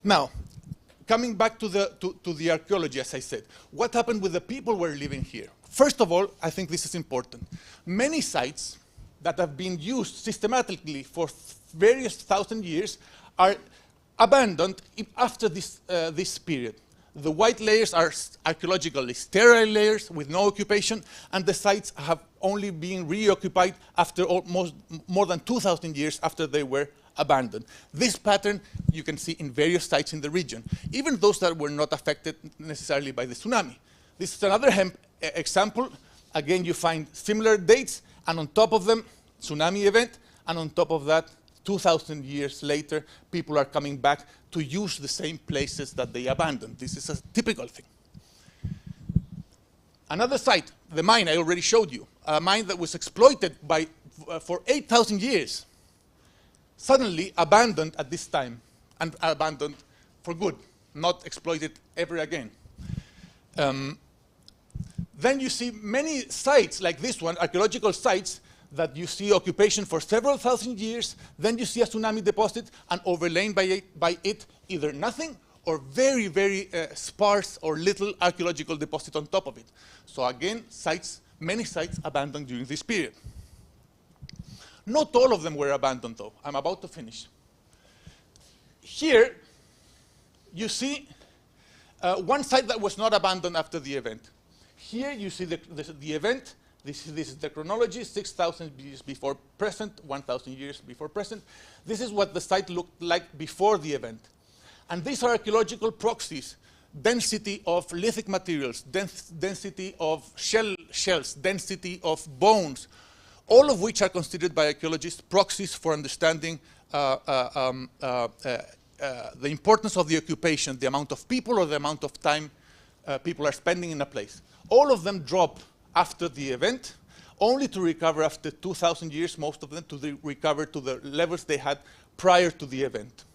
Now, coming back to the archaeology, as I said, what happened with the people who were living here? First of all, I think this is important. Many sites that have been used systematically for various thousand years are abandoned after this period. The white layers are archaeologically sterile layers with no occupation, and the sites have only been reoccupied after almost more than 2,000 years after they were abandoned. This pattern you can see in various sites in the region, even those that were not affected necessarily by the tsunami. This is another example. Again, you find similar dates, and on top of them, tsunami event, and on top of that, 2,000 years later, people are coming back to use the same places that they abandoned. This is a typical thing. Another site, the mine I already showed you, a mine that was exploited for 8,000 years, suddenly abandoned at this time, and abandoned for good, not exploited ever again. Then you see many sites like this one, archaeological sites, that you see occupation for several thousand years, then you see a tsunami deposit, and overlain by it either nothing or very, very sparse or little archaeological deposit on top of it. So again, many sites abandoned during this period. Not all of them were abandoned, though. I'm about to finish. Here, you see one site that was not abandoned after the event. Here you see the event. This is the chronology, 6,000 years before present, 1,000 years before present. This is what the site looked like before the event. And these are archaeological proxies: density of lithic materials, density of shells, density of bones, all of which are considered by archaeologists proxies for understanding the importance of the occupation, the amount of people or the amount of time people are spending in a place. All of them drop after the event, only to recover after 2,000 years, most of them, to recover to the levels they had prior to the event.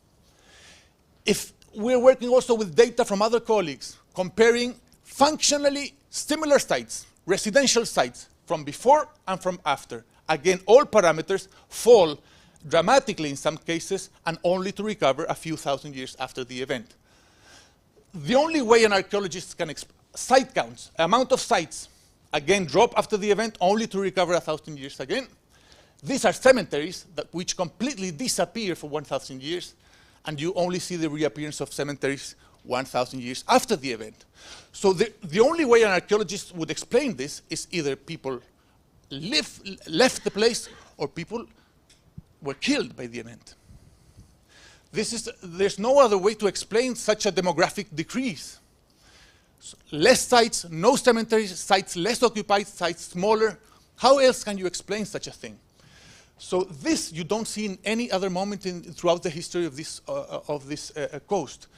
If we're working also with data from other colleagues, comparing functionally similar sites, residential sites, from before and from after, again, all parameters fall dramatically in some cases, and only to recover a few thousand years after the event. The only way an archaeologist can site counts, amount of sites, again, drop after the event, only to recover 1,000 years again. These are cemeteries which completely disappear for 1,000 years, and you only see the reappearance of cemeteries 1,000 years after the event. So the only way an archaeologist would explain this is either people left the place or people were killed by the event. There's no other way to explain such a demographic decrease. Less sites, no cemeteries, sites less occupied, sites smaller. How else can you explain such a thing? So this you don't see in any other moment throughout the history of this coast.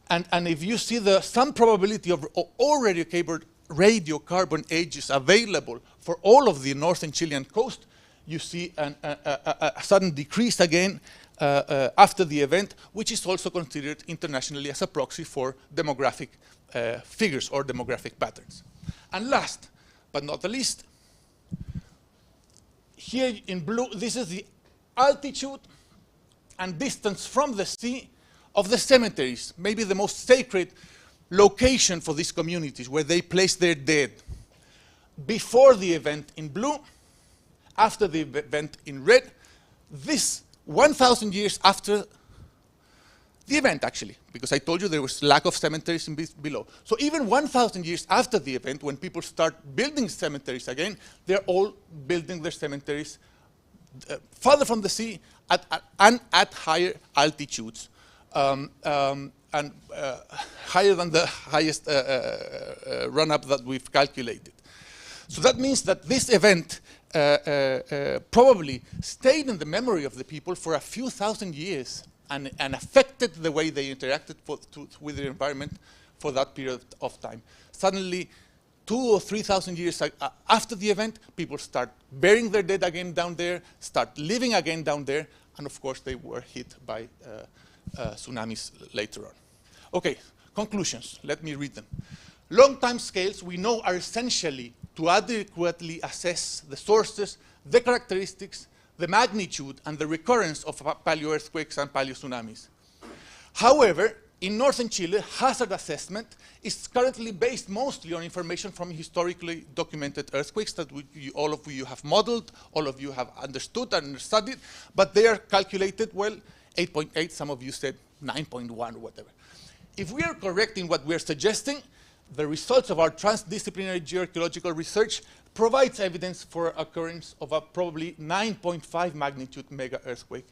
And if you see some probability of already radiocarbon ages available for all of the northern Chilean coast, you see a sudden decrease again after the event, which is also considered internationally as a proxy for demographic figures or demographic patterns. And last but not the least, here in blue, this is the altitude and distance from the sea of the cemeteries, maybe the most sacred location for these communities where they place their dead. Before the event in blue, after the event in red, this 1,000 years after the event, actually, because I told you there was lack of cemeteries below. So even 1,000 years after the event, when people start building cemeteries again, they're all building their cemeteries farther from the sea and at higher altitudes, and higher than the highest run-up that we've calculated. So that means that this event probably stayed in the memory of the people for a few thousand years and affected the way they interacted with the environment for that period of time. Suddenly, 2,000 or 3,000 years after the event, people start burying their dead again down there, start living again down there, and of course they were hit by tsunamis later on. Okay, conclusions, let me read them. Long time scales, we know, are essentially to adequately assess the sources, the characteristics, the magnitude, and the recurrence of paleo-earthquakes and paleo-tsunamis. However, in northern Chile, hazard assessment is currently based mostly on information from historically documented earthquakes that all of you have modeled, all of you have understood and studied, but they are calculated, well, 8.8, some of you said 9.1 or whatever. If we are correct in what we are suggesting, the results of our transdisciplinary geoarchaeological research provides evidence for occurrence of a probably 9.5 magnitude mega earthquake,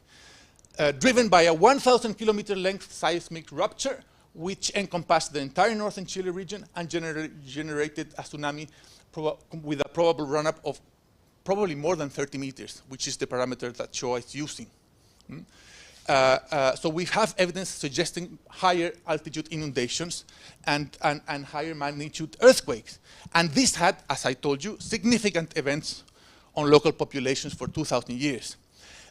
driven by a 1,000 kilometer length seismic rupture, which encompassed the entire northern Chile region and generated a tsunami with a probable run-up of probably more than 30 meters, which is the parameter that SHOA is using. So we have evidence suggesting higher altitude inundations and higher magnitude earthquakes. And this had, as I told you, significant events on local populations for 2,000 years.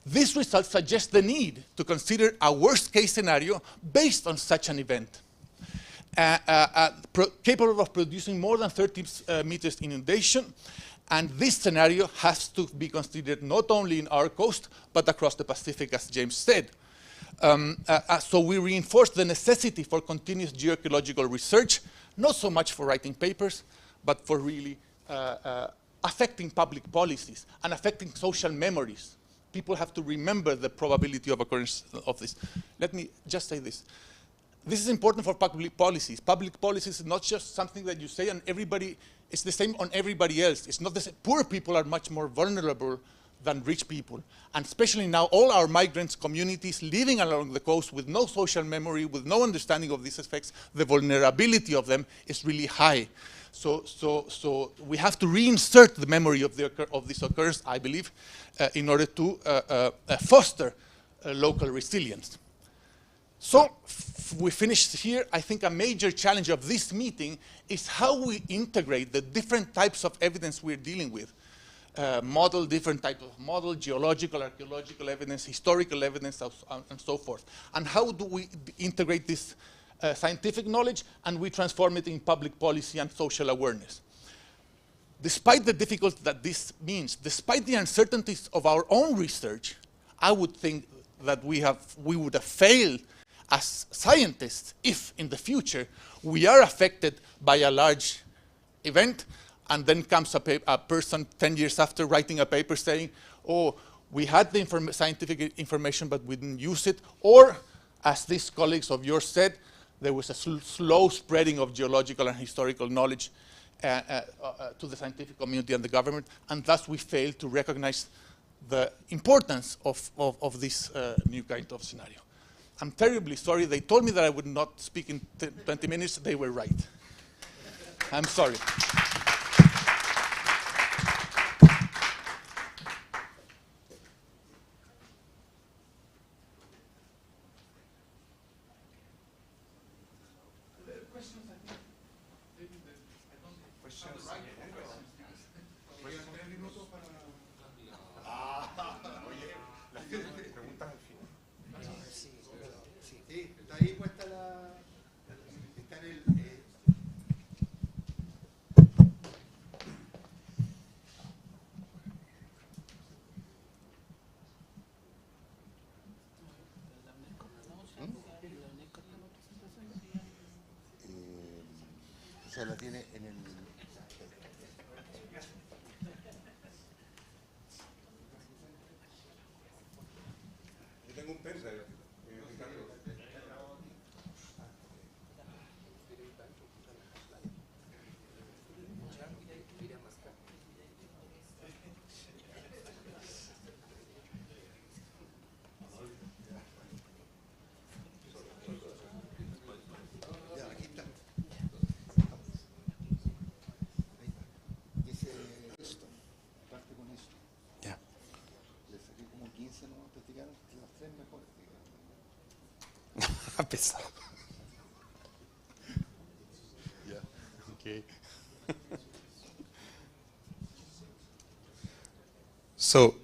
These results suggest the need to consider a worst-case scenario based on such an event, capable of producing more than 30 meters inundation. And this scenario has to be considered not only in our coast, but across the Pacific, as James said. So we reinforce the necessity for continuous geoarchaeological research, not so much for writing papers, but for really affecting public policies and affecting social memories. People have to remember the probability of occurrence of this. Let me just say this. This is important for public policies. Public policies is not just something that you say and everybody, it's the same on everybody else. It's not the same. Poor people are much more vulnerable than rich people. And especially now, all our migrants communities living along the coast with no social memory, with no understanding of these effects, the vulnerability of them is really high. So we have to reinsert the memory of this occurrence, I believe, in order to foster local resilience. So we finished here. I think a major challenge of this meeting is how we integrate the different types of evidence we're dealing with. Different types of model, geological, archaeological evidence, historical evidence, and so forth. And how do we integrate this scientific knowledge and we transform it in public policy and social awareness? Despite the difficulty that this means, despite the uncertainties of our own research, I would think that we would have failed as scientists if in the future we are affected by a large event and then comes a person 10 years after writing a paper saying, oh, we had the scientific information but we didn't use it, or as these colleagues of yours said, there was a slow spreading of geological and historical knowledge to the scientific community and the government, and thus we failed to recognize the importance of this new kind of scenario. I'm terribly sorry. They told me that I would not speak in 20 minutes. They were right. I'm sorry. Se la tiene en el... Yo tengo un persa, pesado. Yeah. Okay. So,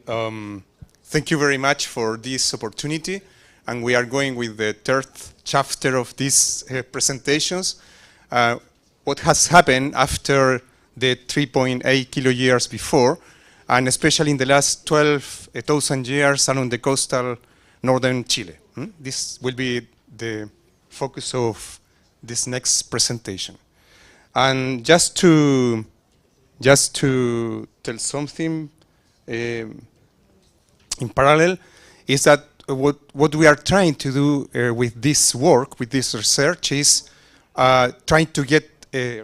thank you very much for this opportunity, and we are going with the third chapter of these presentations. What has happened after the 3.8 kilo years before, and especially in the last 12,000 years along the coastal northern Chile. This will be the focus of this next presentation. And just to tell something in parallel, is that what we are trying to do with this work, with this research, is trying to get a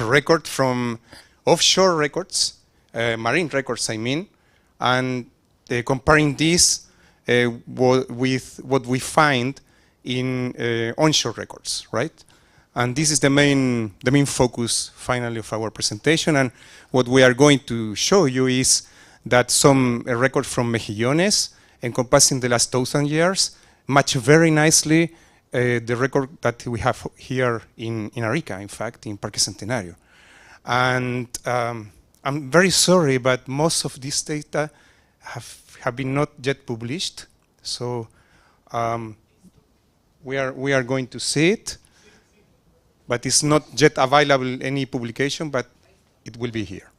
record from offshore records, marine records I mean, and comparing this with what we find in onshore records, right? And this is the main focus, finally, of our presentation. And what we are going to show you is that some record from Mejillones, encompassing the last 1,000 years, match very nicely the record that we have here in Arica, in fact, in Parque Centenario. And I'm very sorry, but most of this data have been not yet published. So we are going to see it. But it's not yet available in any publication, but it will be here.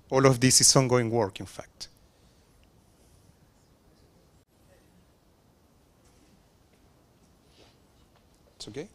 All of this is ongoing work, in fact. It's okay?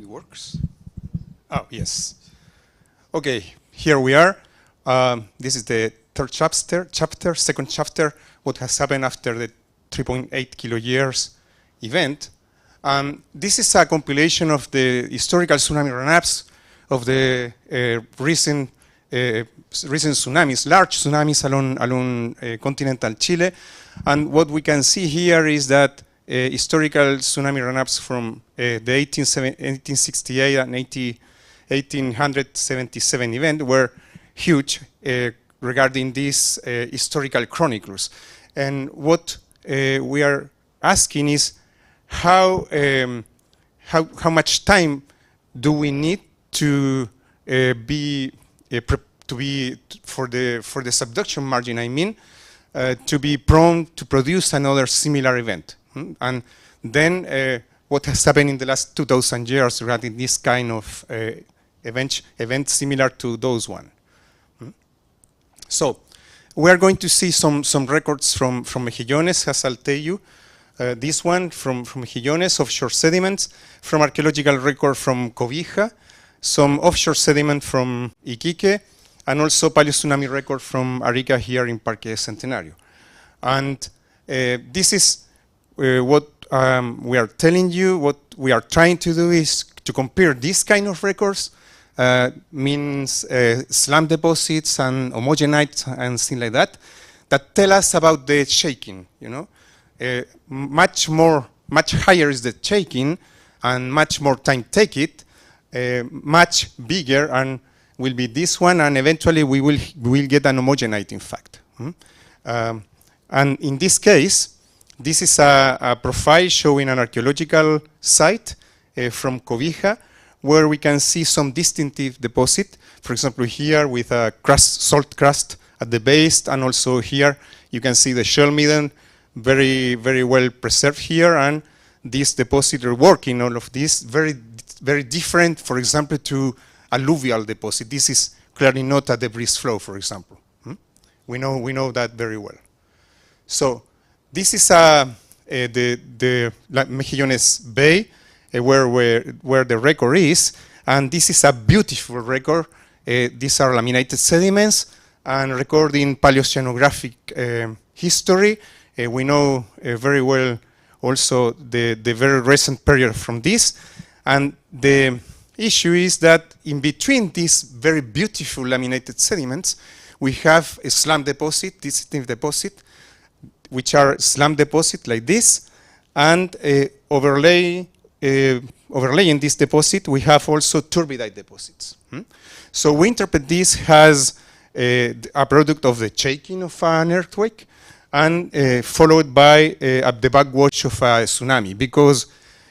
Works. Oh, yes. Okay, here we are. This is the third second chapter, what has happened after the 3.8 kilo years event. This is a compilation of the historical tsunami run-ups of the recent tsunamis, large tsunamis along continental Chile. And what we can see here is that historical tsunami run-ups from the 1868 and 1877 event were huge regarding these historical chronicles. And what we are asking is how much time do we need to be for the subduction margin, I mean, to be prone to produce another similar event. And then what has happened in the last 2,000 years regarding this kind of event similar to those one. So we are going to see some records from Mejillones, as I'll tell you. This one from Mejillones, offshore sediments, from archaeological record from Cobija, some offshore sediment from Iquique, and also paleo-tsunami record from Arica here in Parque Centenario. And this is what we are telling you. What we are trying to do is to compare this kind of records, means slump deposits and homogenites and things like that, that tell us about the shaking, you know. Much higher is the shaking and much more time take it, much bigger and will be this one, and eventually we will get an homogenite, in fact. And in this case, this is a profile showing an archaeological site from Cobija, where we can see some distinctive deposit. For example, here with a crust, salt crust at the base, and also here you can see the shell midden, very, very well preserved here, and this deposit are working, all of this, very, very different, for example, to alluvial deposit. This is clearly not a debris flow, for example. We know that very well. So this is the Mejillones Bay, where the record is, and this is a beautiful record. These are laminated sediments and recording paleoceanographic history. We know very well also the very recent period from this, and the issue is that in between these very beautiful laminated sediments, we have a slump deposit, distinctive deposit, which are slump deposit like this, and overlaying this deposit, we have also turbidite deposits. So we interpret this as a product of the shaking of an earthquake, and followed by the backwash of a tsunami. Because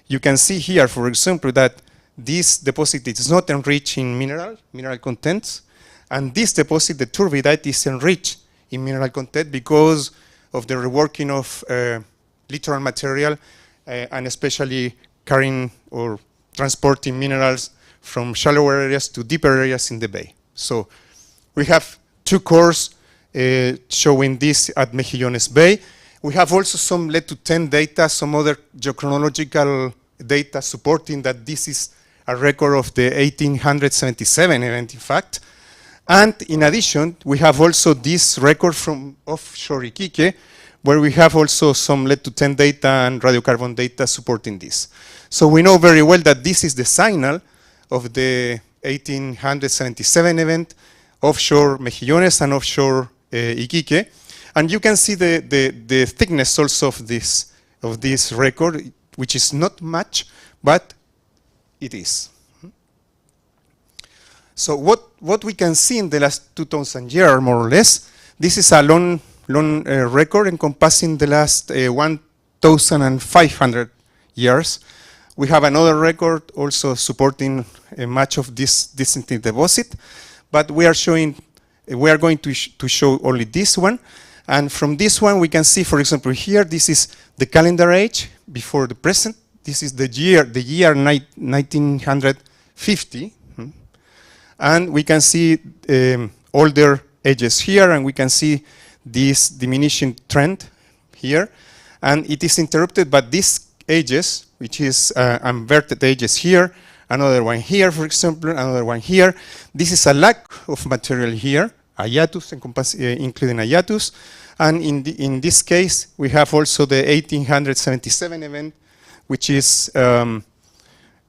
you can see here, for example, that this deposit is not enriched in mineral contents, and this deposit, the turbidite, is enriched in mineral content because of the reworking of littoral material and especially carrying or transporting minerals from shallower areas to deeper areas in the bay. So we have two cores showing this at Mejillones Bay. We have also some lead to 10 data, some other geochronological data supporting that this is a record of the 1877 event, in fact. And in addition, we have also this record from offshore Iquique, where we have also some lead to 10 data and radiocarbon data supporting this. So we know very well that this is the signal of the 1877 event, offshore Mejillones and offshore Iquique. And you can see the thickness also of this record, which is not much, but it is. So what we can see in the last 2,000 years, more or less, this is a long record encompassing the last 1,500 years. We have another record also supporting much of this distinct deposit, but we are going to show only this one. And from this one, we can see, for example, here, this is the calendar age before the present. This is the year 1950. And we can see older ages here, and we can see this diminishing trend here. And it is interrupted by these ages, which is inverted ages here, another one here, for example, another one here. This is a lack of material here, a hiatus, including a hiatus. And in this case, we have also the 1877 event, which is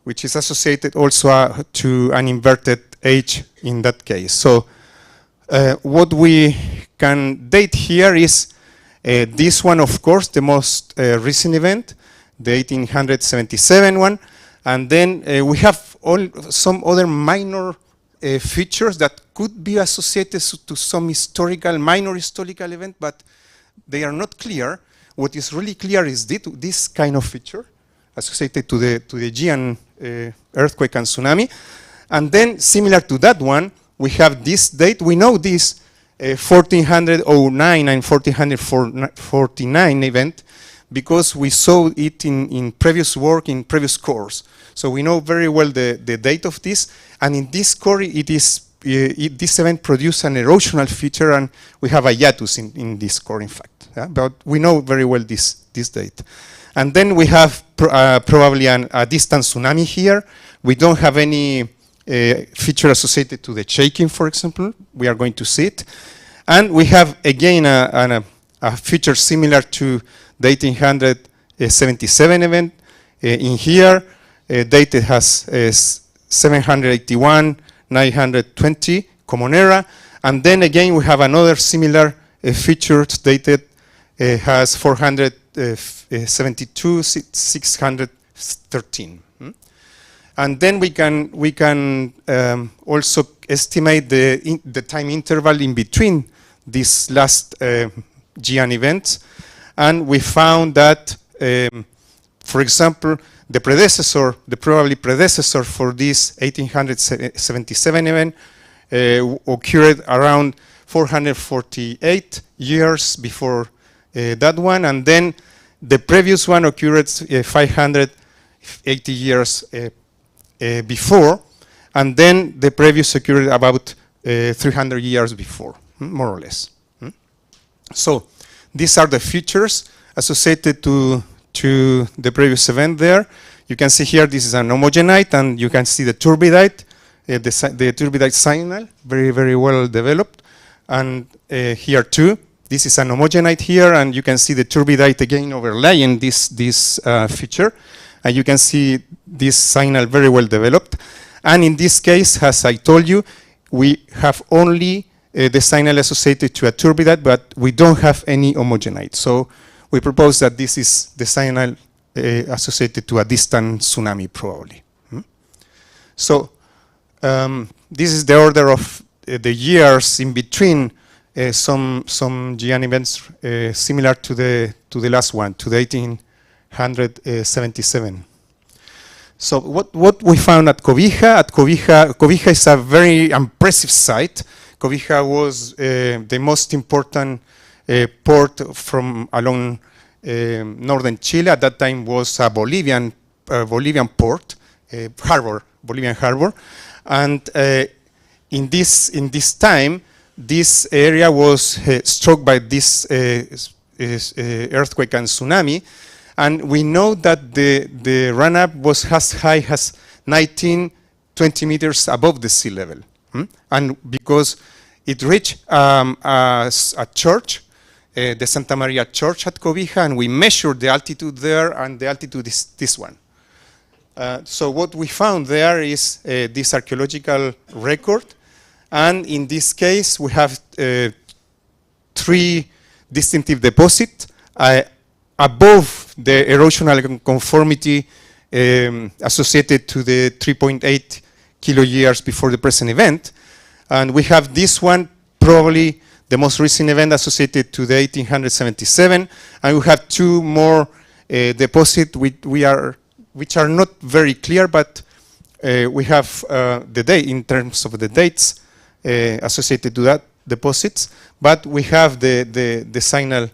associated also to an inverted age in that case. So what we can date here is this one, of course, the most recent event, the 1877 one, and then we have some other minor features that could be associated to some minor historical event, but they are not clear. What is really clear is this kind of feature associated to the Aegean earthquake and tsunami. And then, similar to that one, we have this date. We know this 1409 and 1449 event because we saw it in previous work, in previous cores. So we know very well the date of this. And in this core, this event produced an erosional feature, and we have a hiatus in this core, in fact. Yeah? But we know very well this date. And then we have probably a distant tsunami here. We don't have any feature associated to the shaking, for example. We are going to see it. And we have, again, a feature similar to the 1877 event. In here, dated has 781, 920, Common Era. And then again, we have another similar feature dated has 472, 613. And then we can also estimate the time interval in between these last Aegean events. And we found that, for example, the probably predecessor for this 1877 event occurred around 448 years before that one, and then the previous one occurred 580 years before, and then the previous occurred about 300 years before, more or less. So these are the features associated to the previous event there. You can see here this is an homogenite, and you can see the turbidite, the turbidite signal, very, very well developed. And here too, this is an homogenite here, and you can see the turbidite again overlaying this feature. And you can see this signal very well developed. And in this case, as I told you, we have only the signal associated to a turbidite, but we don't have any homogenite. So we propose that this is the signal associated to a distant tsunami, probably. So this is the order of the years in between some giant events similar to the last one, to the 1877. So what we found at Cobija is a very impressive site. Cobija was the most important port from along northern Chile. At that time was a Bolivian port, Bolivian harbor, and in this time, this area was struck by this earthquake and tsunami, and we know that the run-up was as high as 19, 20 meters above the sea level, and because it reached a church, the Santa Maria Church at Cobija, and we measured the altitude there, and the altitude is this one. So what we found there is this archaeological record, and in this case we have 3 distinctive deposits above the erosional conformity associated to the 3.8 kilo years before the present event. And we have this one, probably the most recent event associated to the 1877, and we have 2 more deposits which are not very clear, but we have the date in terms of the dates associated to that deposits, but we have the signal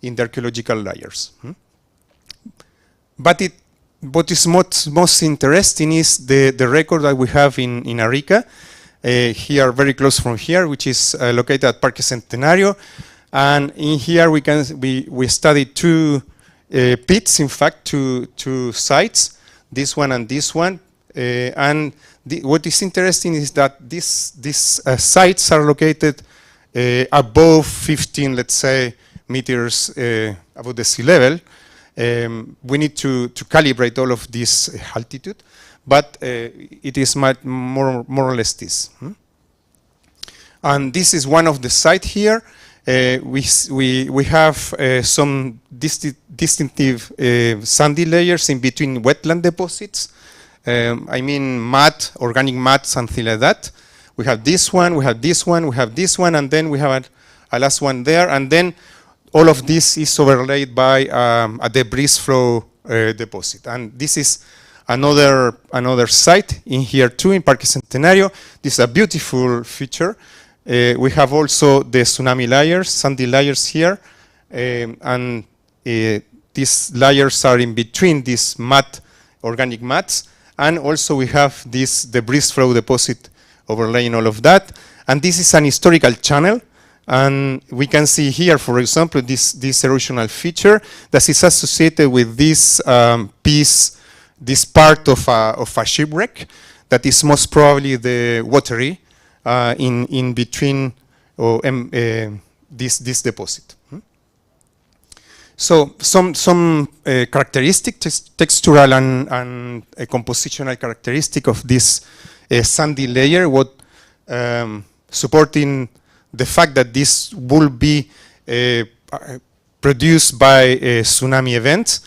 in the archaeological layers. But what is most interesting is the record that we have in Arica, here very close from here, which is located at Parque Centenario, and in here we studied 2 pits, in fact, two sites, this one and this one, and what is interesting is that these sites are located above 15, let's say, meters above the sea level. We need to calibrate all of this altitude, but it is more or less this. And this is one of the sites here. We have some distinctive sandy layers in between wetland deposits. I mean mud, organic mud, something like that. We have this one, we have this one, we have this one, and then we have a last one there, and then all of this is overlaid by a debris flow deposit. And this is another site in here too, in Parque Centenario. This is a beautiful feature. We have also the tsunami layers, sandy layers here, and these layers are in between these organic mats, and also we have this debris flow deposit overlaying all of that. And this is an historical channel, and we can see here, for example, this erosional feature that is associated with this this part of a shipwreck that is most probably the watery in between this deposit. So some characteristic, textural and compositional characteristic of this sandy layer, what supporting the fact that this will be produced by tsunami events,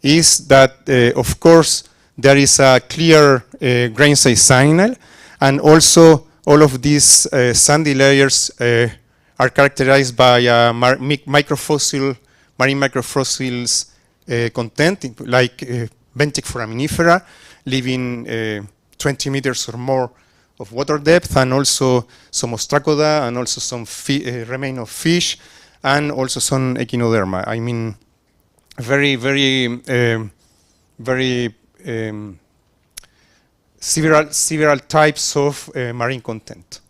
is that of course there is a clear grain size signal, and also all of these sandy layers are characterized by marine microfossils content, like benthic foraminifera, leaving 20 meters or more of water depth, and also some ostracoda, and also some remain of fish, and also some echinoderma. I mean, very several types of marine content.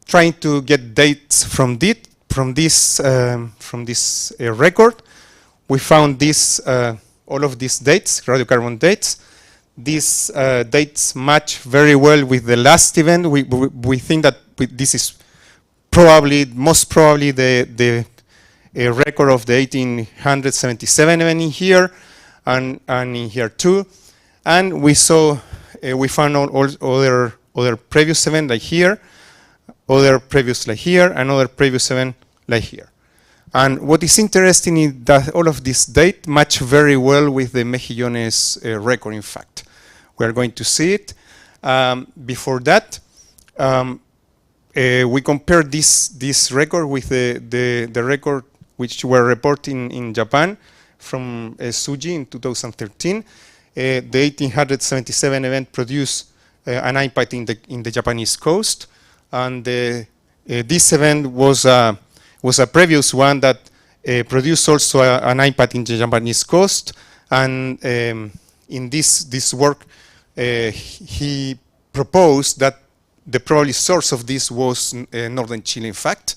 Trying to get dates from this record, we found this all of these dates, radiocarbon dates. These dates match very well with the last event. We think that this is most probably the record of the 1877 event in here, and in here too. And we found all other previous event like here, other previous like here, and other previous event like here. And what is interesting is that all of these dates match very well with the Mejillones record, in fact. We are going to see it. Before that, we compare this record with the record which were reported in Japan from Suji in 2013. The 1877 event produced an impact in the Japanese coast, and this event was a previous one that produced also an impact in the Japanese coast. And in this work, he proposed that the probably source of this was northern Chile. In fact,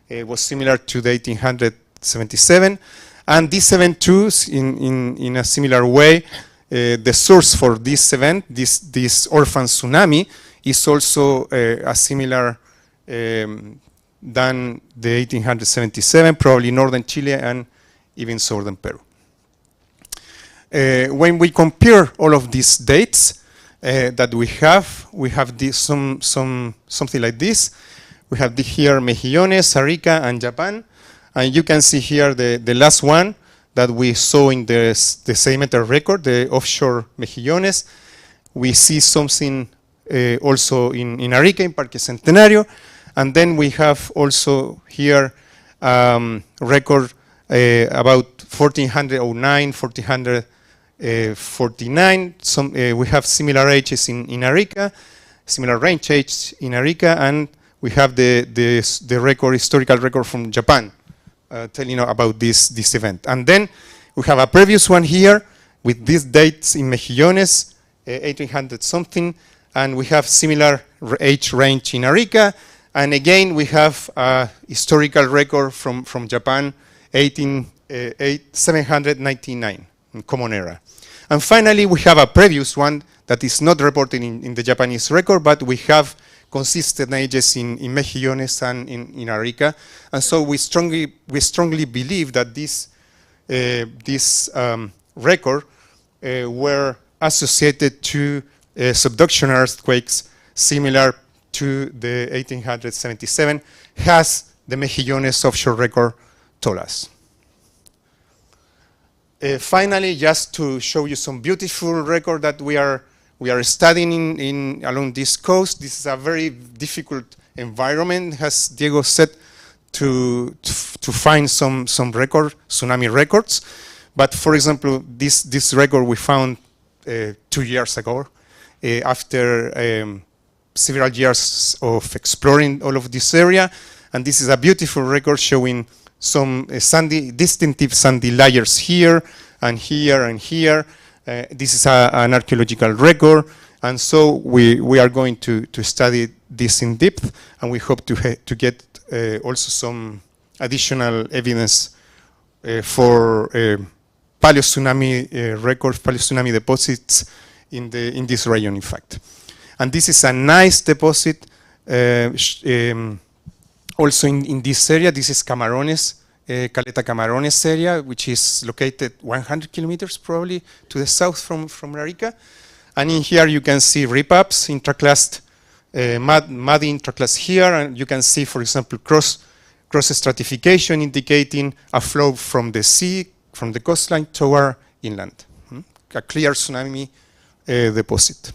it was similar to the 1877, and this event too, in a similar way, the source for this event, this orphan tsunami, is also a similar than the 1877, probably northern Chile and even southern Peru. When we compare all of these dates that we have this, something like this. We have here Mejillones, Arica, and Japan, and you can see here the last one that we saw in the sedimentary record, the offshore Mejillones. We see something also in Arica, in Parque Centenario, and then we have also here record about 1409, 1449. We have similar ages in Arica, similar range age in Arica, and we have the record, historical record from Japan, telling about this event. And then we have a previous one here with these dates in Mejillones, 1800 something, and we have similar age range in Arica, and again we have a historical record from Japan, 799 in Common Era. And finally we have a previous one that is not reported in the Japanese record, but we have consistent ages in Mejillones and in Arica, and so we strongly believe that this record were associated to subduction earthquakes similar to the 1877, as the Mejillones offshore record told us. Finally, just to show you some beautiful record that we are studying along this coast. This is a very difficult environment, as Diego said, to find some tsunami records. But for example, this record we found 2 years ago, after several years of exploring all of this area, and this is a beautiful record showing some distinctive sandy layers here and here and here. This is an archaeological record, and so we are going to study this in depth, and we hope to get also some additional evidence for paleo-tsunami records, paleo-tsunami deposits in this region, in fact. And this is a nice deposit also in this area. This is Camarones, Caleta Camarones area, which is located 100 kilometers probably to the south from Arica. And in here you can see rip-ups, intraclast, muddy intraclast here, and you can see, for example, cross stratification indicating a flow from the sea, from the coastline toward inland. A clear tsunami deposit.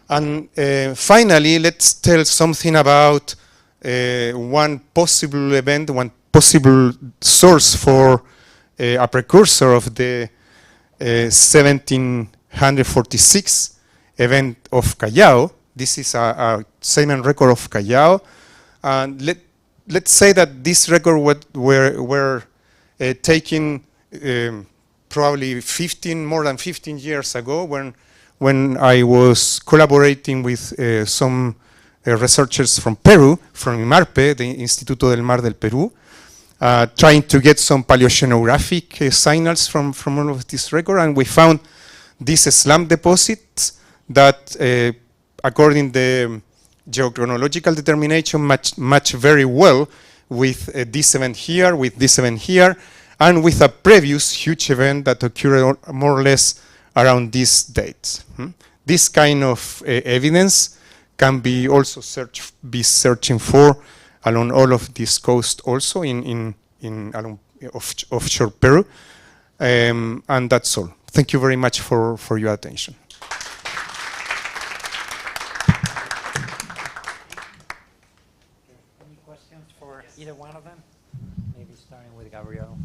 And finally, let's tell something about one possible event, one possible source for a precursor of the 1746 event of Callao. This is a Salmon Record of Callao. And let's say that this record were taken probably more than 15 years ago, when I was collaborating with some researchers from Peru, from IMARPE, the Instituto del Mar del Perú, trying to get some paleoceanographic signals from all of this record, and we found these slump deposits that, according to the geochronological determination, match very well with this event here, with this event here, and with a previous huge event that occurred more or less around these dates. This kind of evidence can be also searching for along all of this coast, also along offshore Peru, and that's all. Thank you very much for your attention. Either one of them? Maybe starting with Gabriel.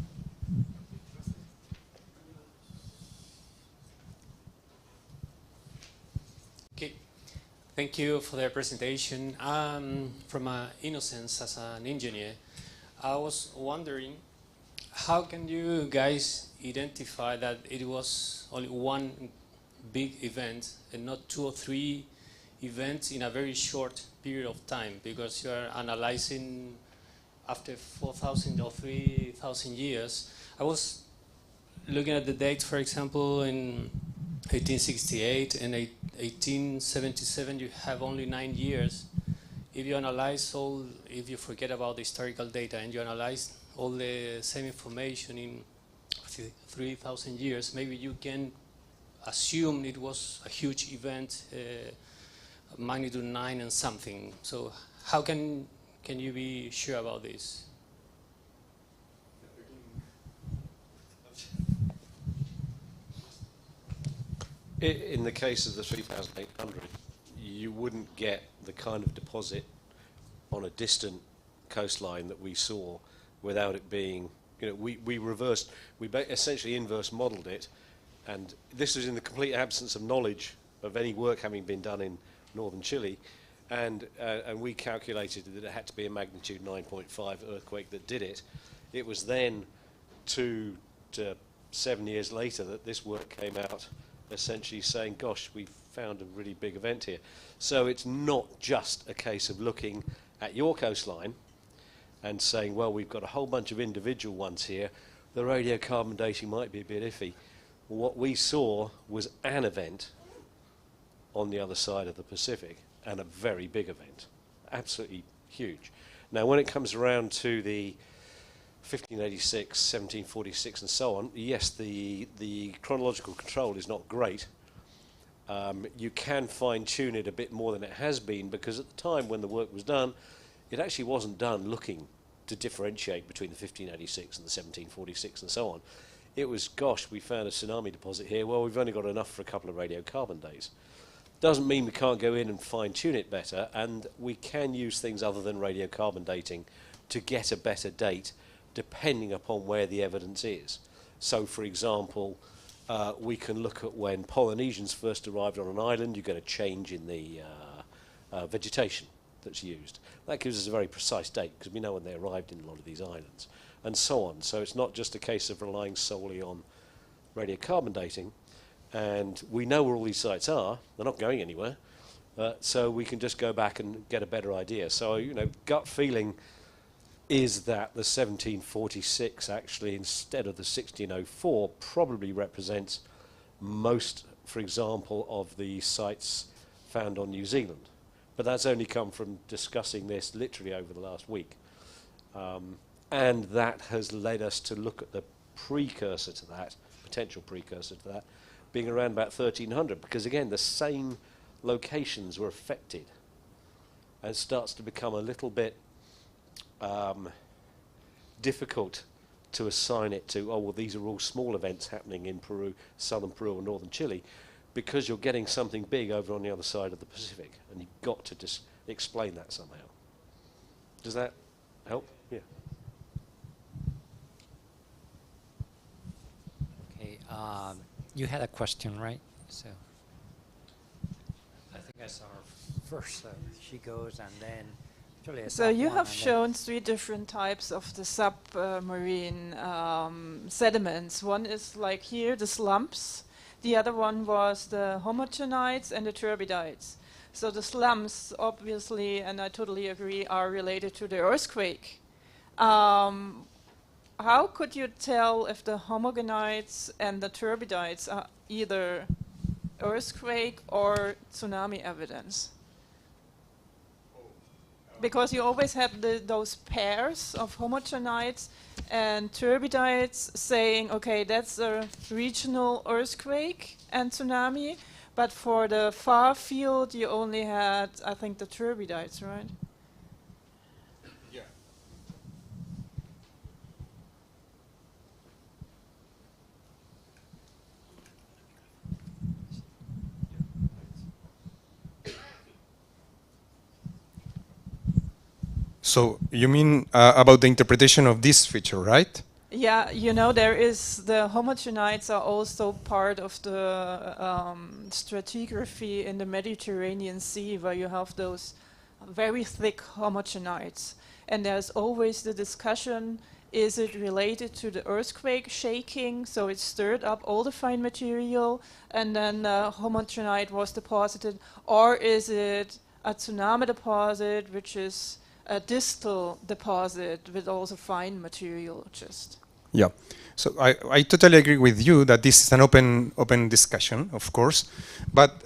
Okay, thank you for the presentation. From innocence as an engineer, I was wondering, how can you guys identify that it was only one big event and not 2 or 3 events in a very short period of time? Because you are analyzing after 4,000 or 3,000 years. I was looking at the dates, for example, in 1868 and 1877, you have only 9 years. If you analyze all, if you forget about the historical data and you analyze all the same information in 3,000 years, maybe you can assume it was a huge event, magnitude 9 and something. So how can you be sure about this? In the case of the 3,800, you wouldn't get the kind of deposit on a distant coastline that we saw without it being, we essentially inverse modeled it, and this was in the complete absence of knowledge of any work having been done in northern Chile, and we calculated that it had to be a magnitude 9.5 earthquake that did it. It was then 2 to 7 years later that this work came out, essentially saying, gosh, we've found a really big event here. So it's not just a case of looking at your coastline and saying, well, we've got a whole bunch of individual ones here. The radiocarbon dating might be a bit iffy. What we saw was an event on the other side of the Pacific, and a very big event, absolutely huge. Now, when it comes around to the 1586, 1746 and so on, yes, the chronological control is not great. You can fine-tune it a bit more than it has been, because at the time when the work was done, it actually wasn't done looking to differentiate between the 1586 and the 1746 and so on. It was, gosh, we found a tsunami deposit here. Well, we've only got enough for a couple of radiocarbon days. Doesn't mean we can't go in and fine-tune it better, and we can use things other than radiocarbon dating to get a better date depending upon where the evidence is. So, for example, we can look at when Polynesians first arrived on an island. You get a change in the vegetation that's used. That gives us a very precise date, because we know when they arrived in a lot of these islands, and so on. So it's not just a case of relying solely on radiocarbon dating. And we know where all these sites are. They're not going anywhere. So we can just go back and get a better idea. So, gut feeling is that the 1746 actually, instead of the 1604, probably represents most, for example, of the sites found on New Zealand. But that's only come from discussing this literally over the last week. And that has led us to look at the precursor to that, potential precursor to that, being around about 1300, because again, the same locations were affected. And it starts to become a little bit difficult to assign it to, oh, well, these are all small events happening in Peru, southern Peru or northern Chile, because you're getting something big over on the other side of the Pacific, and you've got to just explain that somehow. Does that help? Yeah. Okay, you had a question, right? So I think I saw her first. So she goes, and then actually I So saw you one, have and shown 3 different types of the submarine sediments. One is like here, the slumps. The other one was the homogenites and the turbidites. So the slumps, obviously, and I totally agree, are related to the earthquake. How could you tell if the homogenites and the turbidites are either earthquake or tsunami evidence? Because you always have those pairs of homogenites and turbidites saying, okay, that's a regional earthquake and tsunami, but for the far field you only had, I think, the turbidites, right? Yeah. So you mean about the interpretation of this feature, right? Yeah, you know, there is the homogenites are also part of the stratigraphy in the Mediterranean Sea, where you have those very thick homogenites. And there's always the discussion, is it related to the earthquake shaking, so it stirred up all the fine material, and then homogenite was deposited, or is it a tsunami deposit, which is a distal deposit with also fine material just. Yeah. So I totally agree with you that this is an open discussion, of course. But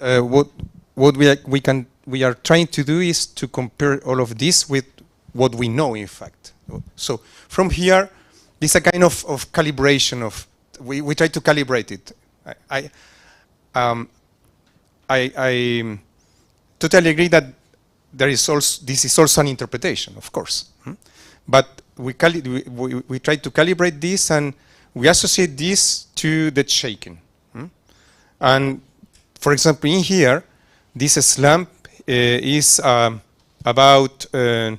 what we are trying to do is to compare all of this with what we know, in fact. So from here, this is a kind of calibration of we try to calibrate it. I totally agree that there is also this is also an interpretation, of course. But we try to calibrate this, and we associate this to the shaking. And for example, in here, this slump is about 5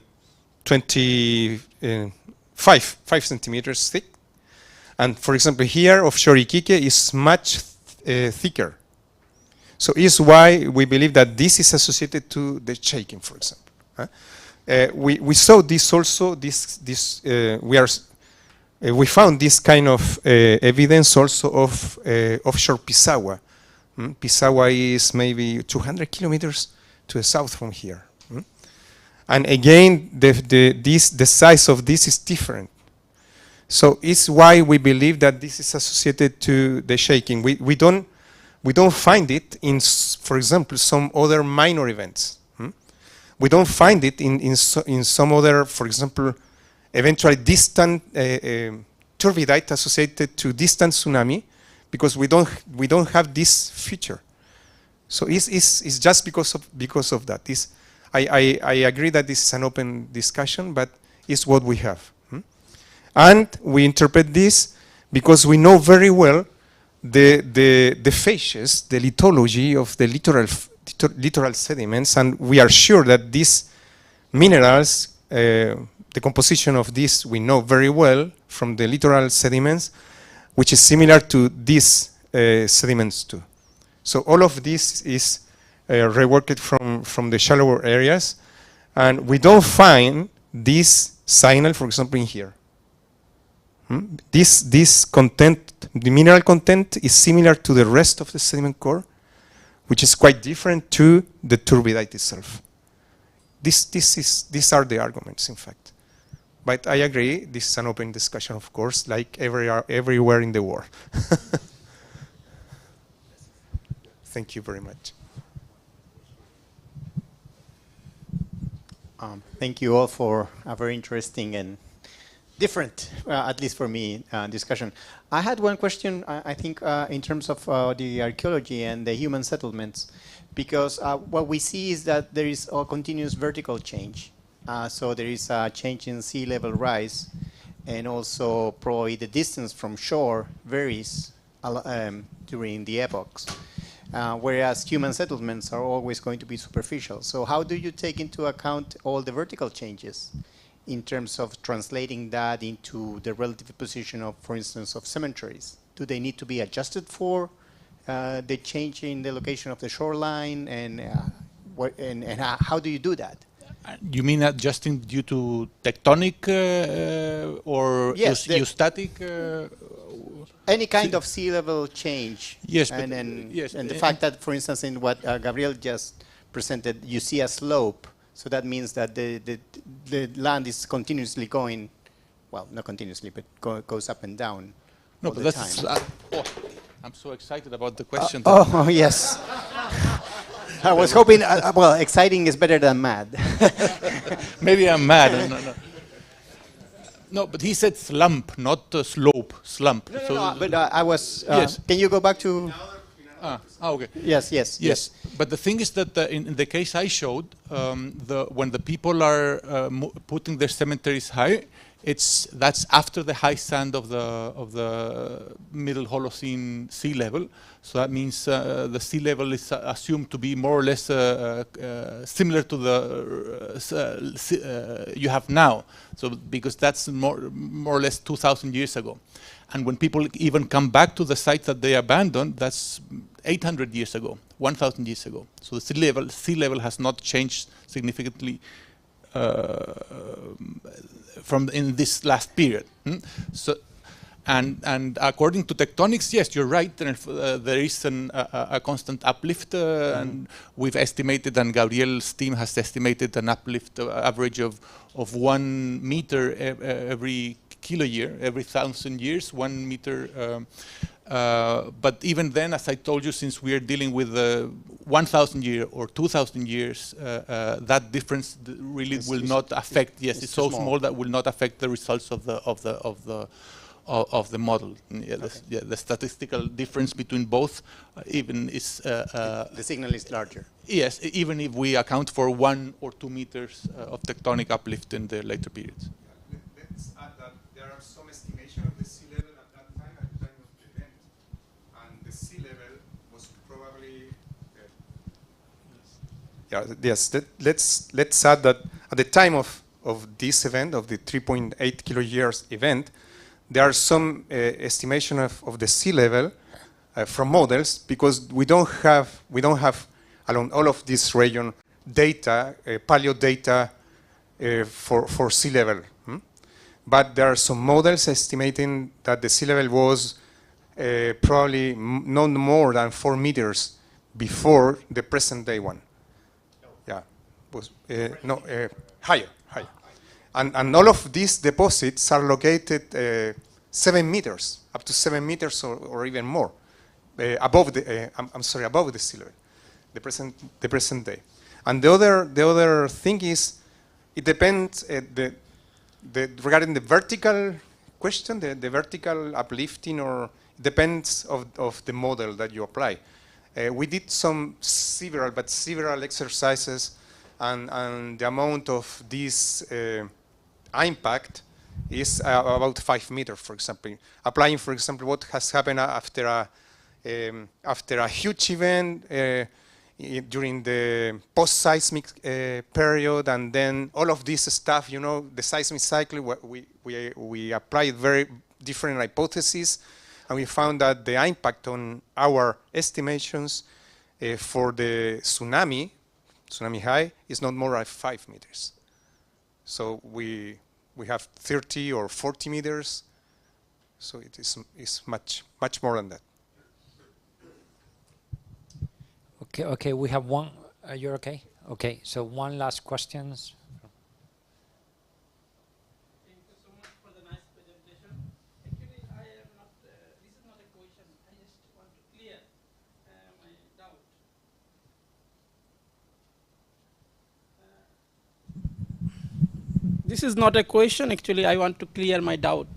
centimeters thick. And for example, here offshore Iquique is much thicker. So it's why we believe that this is associated to the shaking, for example. We saw this also. We found this kind of evidence also of offshore Pisagua. Pisagua is maybe 200 kilometers to the south from here. And again, the size of this is different. So it's why we believe that this is associated to the shaking. We don't find it in, for example, some other minor events. We don't find it in some other, for example, eventually distant turbidite associated to distant tsunami, because we don't have this feature. So it's just because of that. I agree that this is an open discussion, but it's what we have. And we interpret this because we know very well the phases, the lithology of the littoral sediments, and we are sure that these minerals, the composition of this we know very well from the littoral sediments, which is similar to these sediments too. So all of this is reworked from the shallower areas, and we don't find this signal, for example, in here. This content, the mineral content, is similar to the rest of the sediment core, which is quite different to the turbidite itself. These are the arguments, in fact. But I agree, this is an open discussion, of course, like everywhere in the world. Thank you very much. Thank you all for a very interesting and different, at least for me, discussion. I had one question, I think, in terms of the archaeology and the human settlements, because what we see is that there is a continuous vertical change. So there is a change in sea level rise, and also probably the distance from shore varies during the epochs. Whereas human settlements are always going to be superficial. So how do you take into account all the vertical changes in terms of translating that into the relative position of, for instance, of cemeteries? Do they need to be adjusted for the change in the location of the shoreline, and how do you do that? You mean adjusting due to tectonic or yes, eustatic? Any kind of sea level change. Yes, and yes, the fact that, for instance, in what Gabriel just presented, you see a slope. So that means that the land is continuously going, well, not continuously, but goes up and down all the time. I'm so excited about the question. Oh, yes. I was hoping, well, exciting is better than mad. Maybe I'm mad. No, but he said slump, not slope, slump. No, but I was, yes. Can you go back to? Okay. Yes. But the thing is that in the case I showed, when the people are putting their cemeteries high, that's after the high sand of the middle Holocene sea level. So that means the sea level is assumed to be more or less similar to the you have now. So because that's more or less 2,000 years ago. And when people even come back to the sites that they abandoned, that's 800 years ago, 1,000 years ago. So the sea level has not changed significantly from in this last period. So, and according to tectonics, yes, you're right. There is a constant uplift, and we've estimated, and Gabriel's team has estimated an uplift average of 1 meter every kiloyear, every 1,000 years, 1 meter. But even then, as I told you, since we are dealing with 1,000 years or 2,000 years, that difference really will not affect. Yes, it's so small that will not affect the results of the model. Yeah, okay. The statistical difference between both even is the signal is larger. Yes, even if we account for 1 or 2 meters of tectonic uplift in the later periods. Let's add that there are some estimation of the sea level at that time, at the time of the event, and the sea level was probably let's add that at the time of this event, of the 3.8 kiloyears event, there are some estimation of the sea level from models, because we don't have along all of this region data, paleo data for sea level. But there are some models estimating that the sea level was probably no more than 4 meters before the present day one. Yeah, was higher. And all of these deposits are located 7 meters, up to 7 meters or even more, above the above the sea level, the present day. And the other thing is, it depends regarding the vertical question, the vertical uplifting, or depends of the model that you apply. We did several exercises, and the amount of this impact is about 5 meters, for example. Applying, for example, what has happened after a huge event during the post-seismic period, and then all of this stuff, the seismic cycle, we applied very different hypotheses, and we found that the impact on our estimations for the tsunami high, is not more than 5 meters. So we have 30 or 40 meters, so it is much more than that. Okay, we have one. You're okay? Okay, so one last question. Thank you so much for the nice presentation. Actually, I am not, this is not a question. I just want to clear my doubt. This is not a question. Actually, I want to clear my doubt.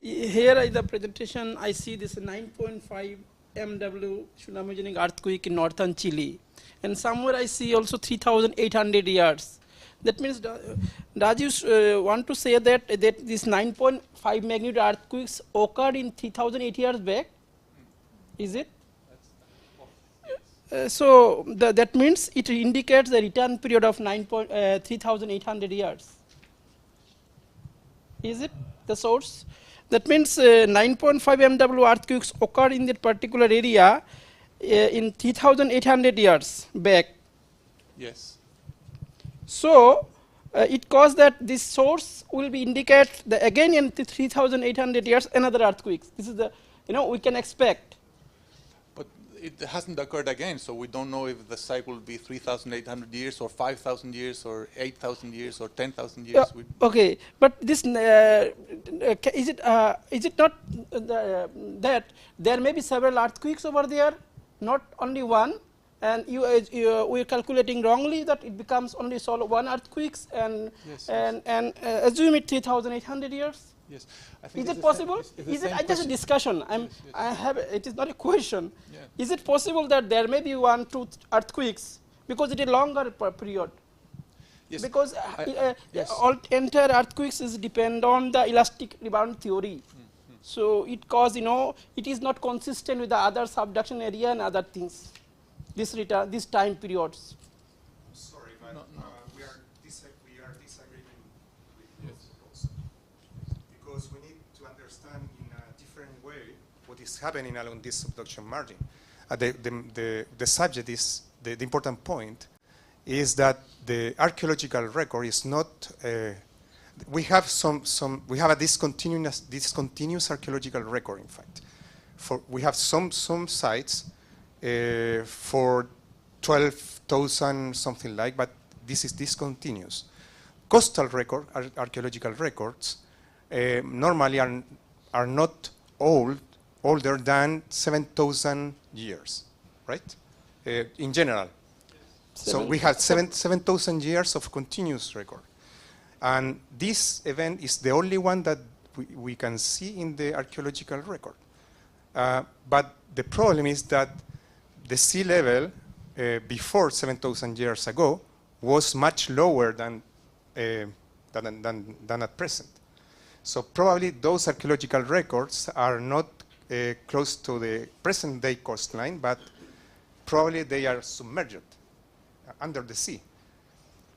Here in the presentation, I see this 9.5 MW tsunami earthquake in northern Chile, and somewhere I see also 3,800 years. That means, does you want to say that this 9.5 magnitude earthquakes occurred in 3,008 years back? Is it? So that means it indicates the return period of 3,800 years. Is it the source? That means 9.5 MW earthquakes occurred in that particular area in 3,800 years back. Yes. So it caused that this source will be indicate again in 3,800 years another earthquakes. This is the we can expect. But it hasn't occurred again, so we don't know if the cycle will be 3,800 years or 5,000 years or 8,000 years or 10,000 years. Okay, but this is it not that there may be several earthquakes over there, not only one, and we are calculating wrongly that it becomes only one earthquakes, and yes, and assume it 3,800 years. Yes, I think is it possible? Is it just a discussion? It is not a question. Yeah. Is it possible that there may be 1, 2 earthquakes because it is a longer period? Yes. Because yes. all entire earthquakes is depend on the elastic rebound theory. So it cause, it is not consistent with the other subduction area and other things. These time periods. Sorry, but we are disagreeing with Yes. also. Because we need to understand in a different way what is happening along this subduction margin. The subject is, the important point is that the archaeological record is not, we have a discontinuous archaeological record, in fact. We have some sites for 12,000 something like, but this is discontinuous. Coastal record, archaeological records, normally are not older than 7,000 years, right? In general. So we have 7,000 years of continuous record. And this event is the only one that we can see in the archaeological record. But the problem is that the sea level before 7,000 years ago was much lower than at present. So probably those archaeological records are not close to the present day coastline, but probably they are submerged under the sea.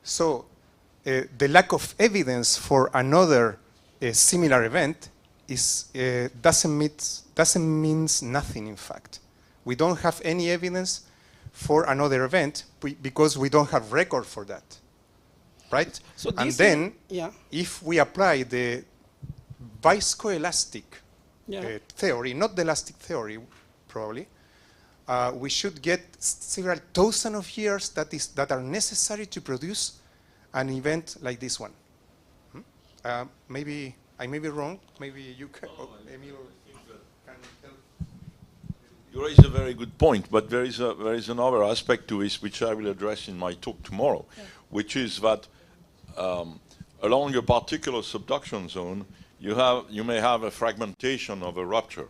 So the lack of evidence for another similar event is, doesn't mean nothing, in fact. We don't have any evidence for another event because we don't have record for that, right? So and then, yeah. if we apply the viscoelastic theory, not the elastic theory, probably, we should get several thousand of years that are necessary to produce an event like this one. Maybe I may be wrong. Maybe you can, Emil, can help. You raise a very good point, but there is another aspect to this which I will address in my talk tomorrow, which is that along a particular subduction zone, you may have a fragmentation of a rupture,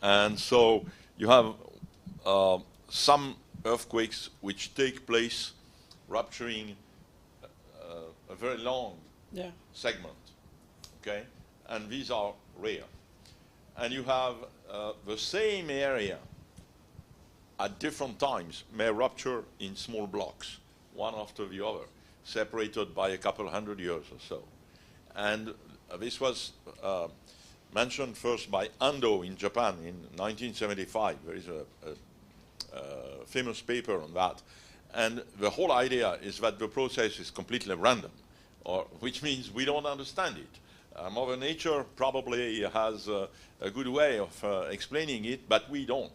and so you have some earthquakes which take place rupturing a very long segment, okay, and these are rare. And you have the same area at different times may rupture in small blocks, one after the other, separated by a couple hundred years or so. And this was mentioned first by Ando in Japan in 1975. There is a famous paper on that. And the whole idea is that the process is completely random, which means we don't understand it. Mother Nature probably has a good way of explaining it, but we don't.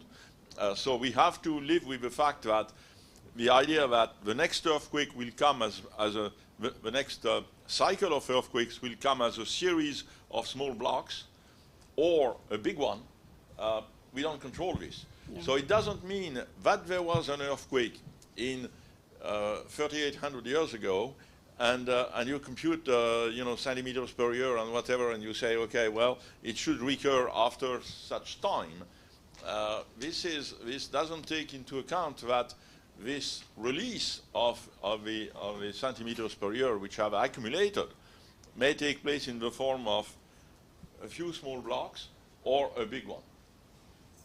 So we have to live with the fact that the idea that the next earthquake will come the next cycle of earthquakes will come as a series of small blocks or a big one, we don't control this. Yeah. So it doesn't mean that there was an earthquake in 3,800 years ago, and you compute centimeters per year and whatever, and you say, okay, well, it should recur after such time. This doesn't take into account that this release of the centimeters per year which have accumulated may take place in the form of a few small blocks or a big one.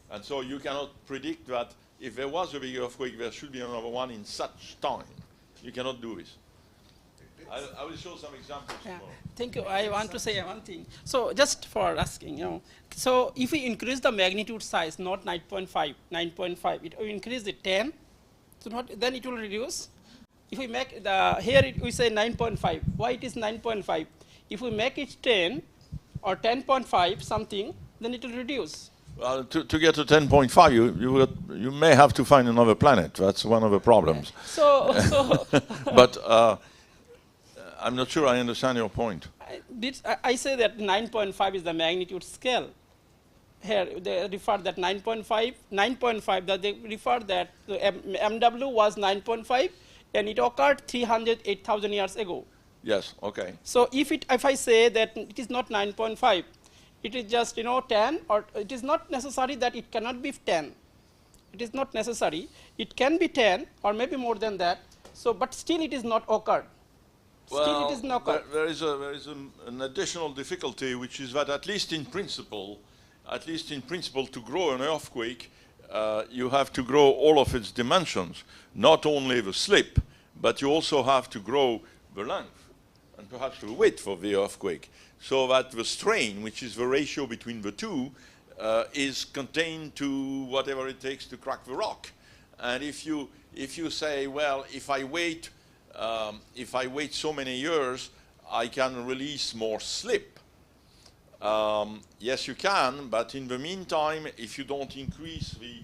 And so you cannot predict that if there was a big earthquake, there should be another one in such time. You cannot do this. I will show some examples tomorrow. Thank you. I want to say one thing. So just for asking, so if we increase the magnitude size, not 9.5, 9.5, it will increase it 10, so then it will reduce. If we make we say 9.5. Why it is 9.5? If we make it 10 or 10.5 something, then it will reduce. Well, to get to 10.5, you may have to find another planet. That's one of the problems. But I'm not sure I understand your point. I say that 9.5 is the magnitude scale. Here they refer that 9.5, that they refer that the MW was 9.5 and it occurred 308,000 years ago. Yes, okay. So if I say that it is not 9.5, it is just 10, or it is not necessary that it cannot be 10. It is not necessary. It can be 10 or maybe more than that. So, but still it is not occurred. Still it is knockout. There is an additional difficulty, which is that at least in principle, to grow an earthquake, you have to grow all of its dimensions, not only the slip, but you also have to grow the length and perhaps the width of the earthquake, so that the strain, which is the ratio between the two, is contained to whatever it takes to crack the rock. And if you say, well, if I wait so many years, I can release more slip. Yes, you can, but in the meantime, if you don't increase the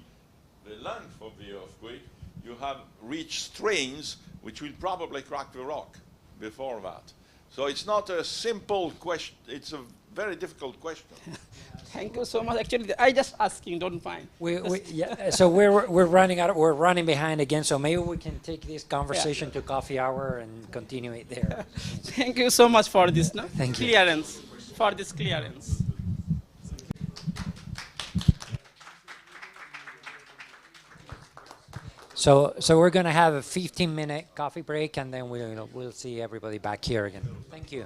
length of the earthquake, you have reached strains which will probably crack the rock before that. So it's not a simple question, it's a very difficult question. Thank you so much. Actually, I just asking, don't mind. So we're running behind again. So maybe we can take this conversation to coffee hour and continue it there. Thank you so much for this Thank you. clearance. For this clearance. So we're gonna have a 15-minute coffee break, and then we'll see everybody back here again. Thank you.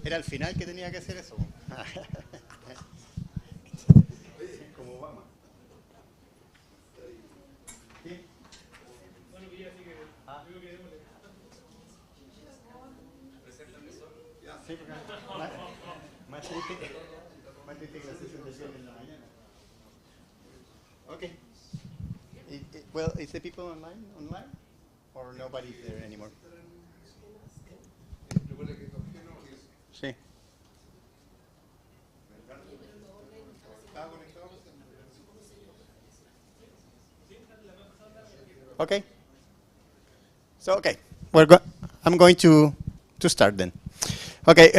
Era al final que tenía que hacer eso. Como Obama. Sí, porque más triste que la sesión de cierre en la mañana. Okay. Well, is the people online? Or nobody's there anymore? Sí. Okay. So, okay. I'm going to start then. Okay.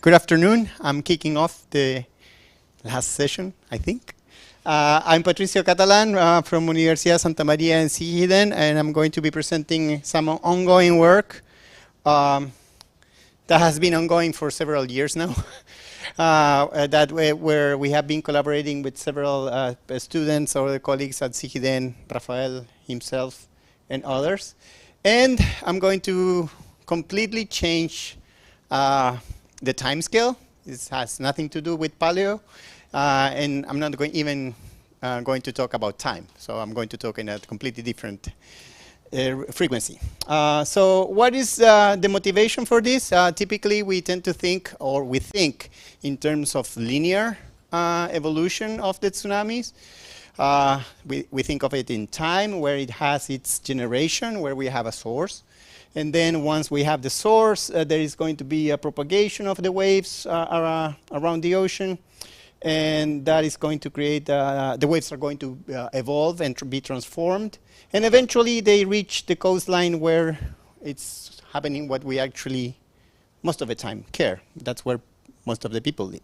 Good afternoon. I'm kicking off the last session, I think. I'm Patricio Catalan from Universidad Santa Maria in Sihiden, and I'm going to be presenting some ongoing work that has been ongoing for several years now. Where we have been collaborating with several students or the colleagues at Sihiden, Rafael himself, and others. And I'm going to completely change the time scale. This has nothing to do with paleo. And I'm not going to talk about time. So I'm going to talk in a completely different frequency. So what is the motivation for this? Typically, we tend to think, or we think, in terms of linear evolution of the tsunamis. We think of it in time, where it has its generation, where we have a source. And then once we have the source, there is going to be a propagation of the waves around the ocean. And that is going to create, the waves are going to evolve and be transformed. And eventually they reach the coastline where it's happening what we actually, most of the time, care. That's where most of the people live.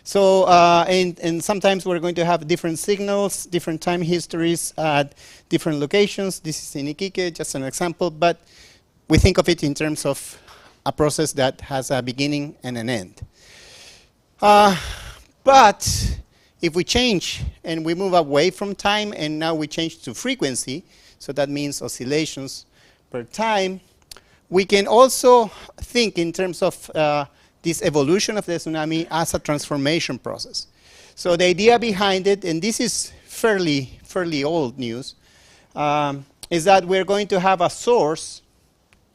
So, and sometimes we're going to have different signals, different time histories at different locations. This is in Iquique, just an example. But we think of it in terms of a process that has a beginning and an end. But if we change and we move away from time and now we change to frequency, so that means oscillations per time, we can also think in terms of this evolution of the tsunami as a transformation process. So the idea behind it, and this is fairly old news, is that we're going to have a source,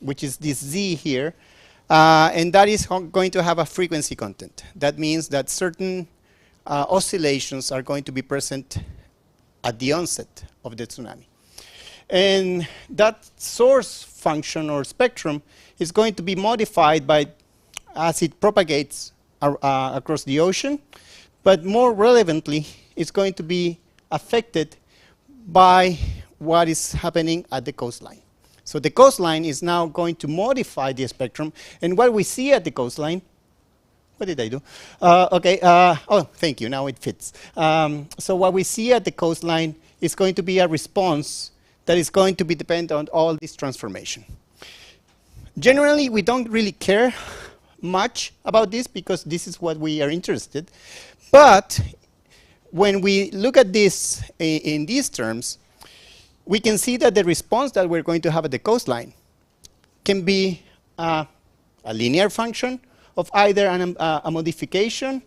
which is this Z here, and that is going to have a frequency content. That means that certain oscillations are going to be present at the onset of the tsunami. And that source function or spectrum is going to be modified as it propagates across the ocean, but more relevantly, it's going to be affected by what is happening at the coastline. So the coastline is now going to modify the spectrum, and what we see at the coastline, what did I do? Oh, thank you, now it fits. So what we see at the coastline is going to be a response that is going to be dependent on all this transformation. Generally, we don't really care much about this because this is what we are interested. But when we look at this in these terms, we can see that the response that we're going to have at the coastline can be a linear function of either a modification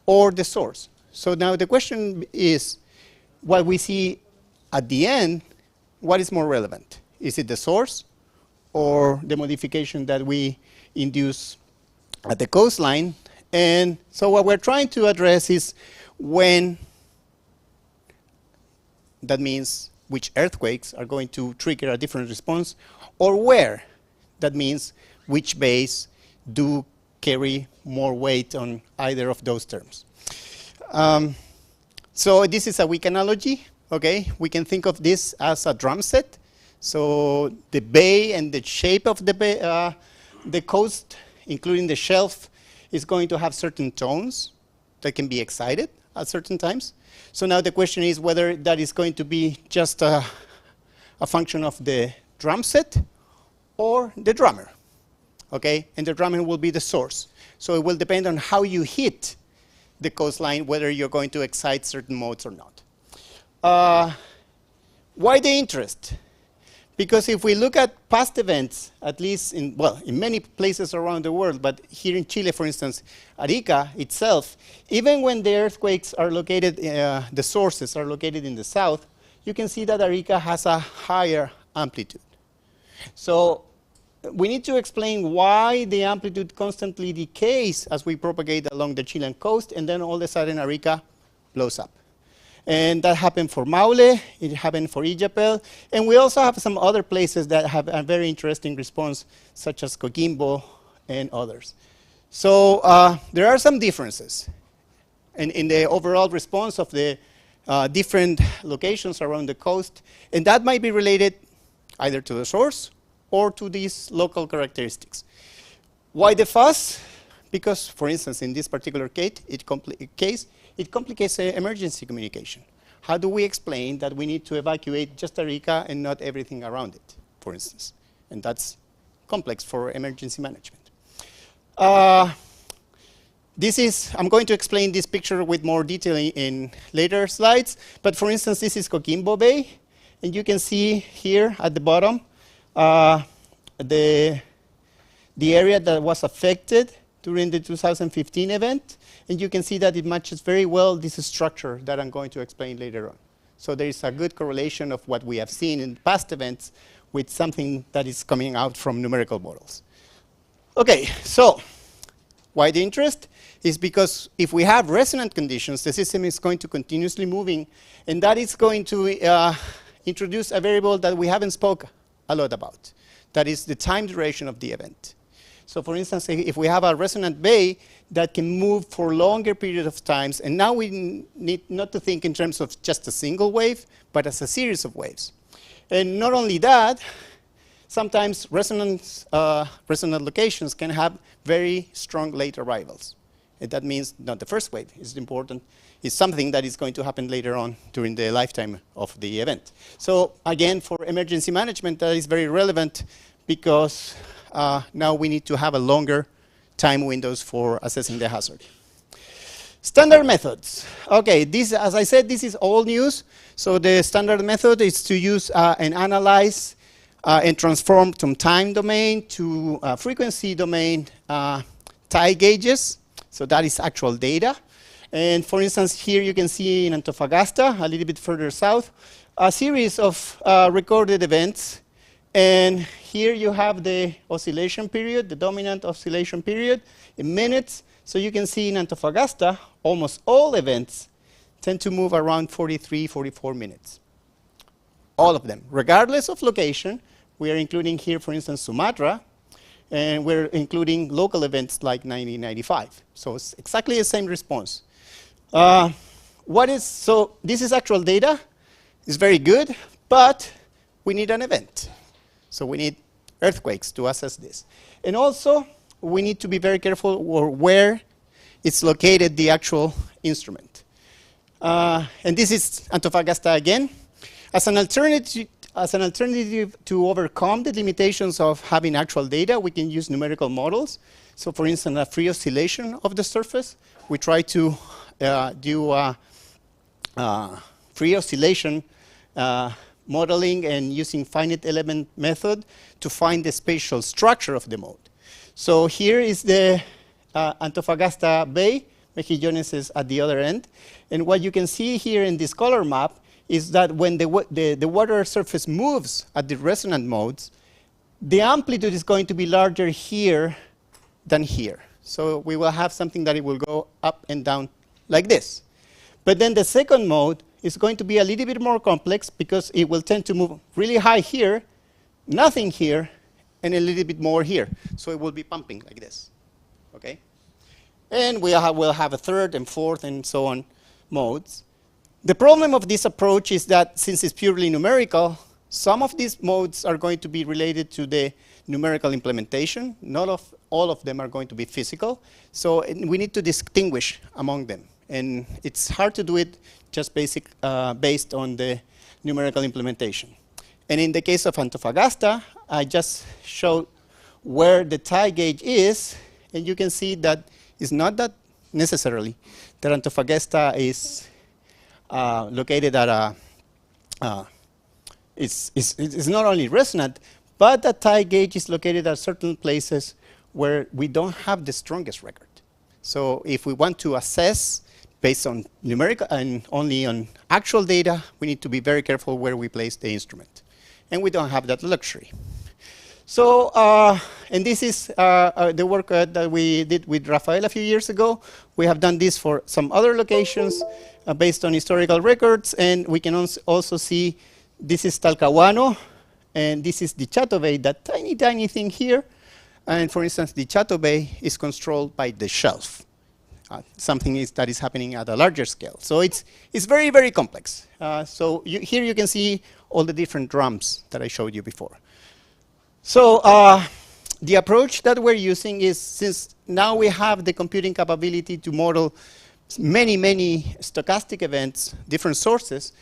or the source. So now the question is, what we see at the end, what is more relevant? Is it the source or the modification that we induce at the coastline? And so what we're trying to address is when, that means which earthquakes are going to trigger a different response, or where, that means which bays do carry more weight on either of those terms. So this is a weak analogy, okay? We can think of this as a drum set. So the bay and the shape of the bay, the coast, including the shelf, is going to have certain tones that can be excited at certain times. So now the question is whether that is going to be just a function of the drum set or the drummer. Okay, and the drummer will be the source. So it will depend on how you hit the coastline, whether you're going to excite certain modes or not. Why the interest? Because if we look at past events, at least in, well, in many places around the world, but here in Chile, for instance, Arica itself, even when the earthquakes are located, the sources are located in the south, you can see that Arica has a higher amplitude. So we need to explain why the amplitude constantly decays as we propagate along the Chilean coast, and then all of a sudden Arica blows up. And that happened for Maule, it happened for Ijapel, and we also have some other places that have a very interesting response, such as Coquimbo and others. So there are some differences in the overall response of the different locations around the coast, and that might be related either to the source or to these local characteristics. Why the fuss? Because, for instance, in this particular case, it complicates emergency communication. How do we explain that we need to evacuate just Arica and not everything around it, for instance? And that's complex for emergency management. I'm going to explain this picture with more detail in later slides, but for instance, this is Coquimbo Bay, and you can see here at the bottom the area that was affected during the 2015 event, and you can see that it matches very well this structure that I'm going to explain later on. So there is a good correlation of what we have seen in past events with something that is coming out from numerical models. Okay, so why the interest? Is because if we have resonant conditions, the system is going to continuously moving, and that is going to introduce a variable that we haven't spoke a lot about. That is the time duration of the event. So for instance, if we have a resonant bay that can move for longer period of times, and now we need not to think in terms of just a single wave, but as a series of waves. And not only that, sometimes resonant locations can have very strong late arrivals. And that means not the first wave is important. It's something that is going to happen later on during the lifetime of the event. So again, for emergency management, that is very relevant because now we need to have a longer time windows for assessing the hazard. Standard methods. Okay, this, as I said, this is all news. So the standard method is to use and analyze and transform from time domain to frequency domain tide gauges. So that is actual data. And for instance, here you can see in Antofagasta, a little bit further south, a series of recorded events. And here you have the oscillation period, the dominant oscillation period in minutes. So you can see in Antofagasta, almost all events tend to move around 43, 44 minutes. All of them, regardless of location. We are including here, for instance, Sumatra, and we're including local events like 1995. So it's exactly the same response. So this is actual data. It's very good, but we need an event. So we need earthquakes to assess this. And also, we need to be very careful where it's located, the actual instrument. And this is Antofagasta again. As an alternative to overcome the limitations of having actual data, we can use numerical models. So for instance, a free oscillation of the surface. We try to do free oscillation modeling and using finite element method to find the spatial structure of the mode. So here is the Antofagasta Bay. Mejillones is at the other end. And what you can see here in this color map is that when the water surface moves at the resonant modes, the amplitude is going to be larger here than here. So we will have something that it will go up and down like this. But then the second mode is going to be a little bit more complex because it will tend to move really high here, nothing here, and a little bit more here. So it will be pumping like this, okay? And we'll have a third and fourth and so on modes. The problem of this approach is that since it's purely numerical, some of these modes are going to be related to the numerical implementation. Not all of them are going to be physical. So we need to distinguish among them. And it's hard to do it just based on the numerical implementation. And in the case of Antofagasta, I just showed where the tide gauge is, and you can see that it's not that necessarily that Antofagasta is located at a it's not only resonant, but the tide gauge is located at certain places where we don't have the strongest record. So if we want to assess based on numerical and only on actual data, we need to be very careful where we place the instrument. And we don't have that luxury. So, and this is the work that we did with Rafael a few years ago. We have done this for some other locations based on historical records. And we can also see this is Talcahuano, and this is the Chato Bay, that tiny, tiny thing here. And for instance, the Chato Bay is controlled by the shelf. Something that is happening at a larger scale. So it's very, very complex. So here you can see all the different drums that I showed you before. So the approach that we're using is, since now we have the computing capability to model many, many stochastic events, different sources,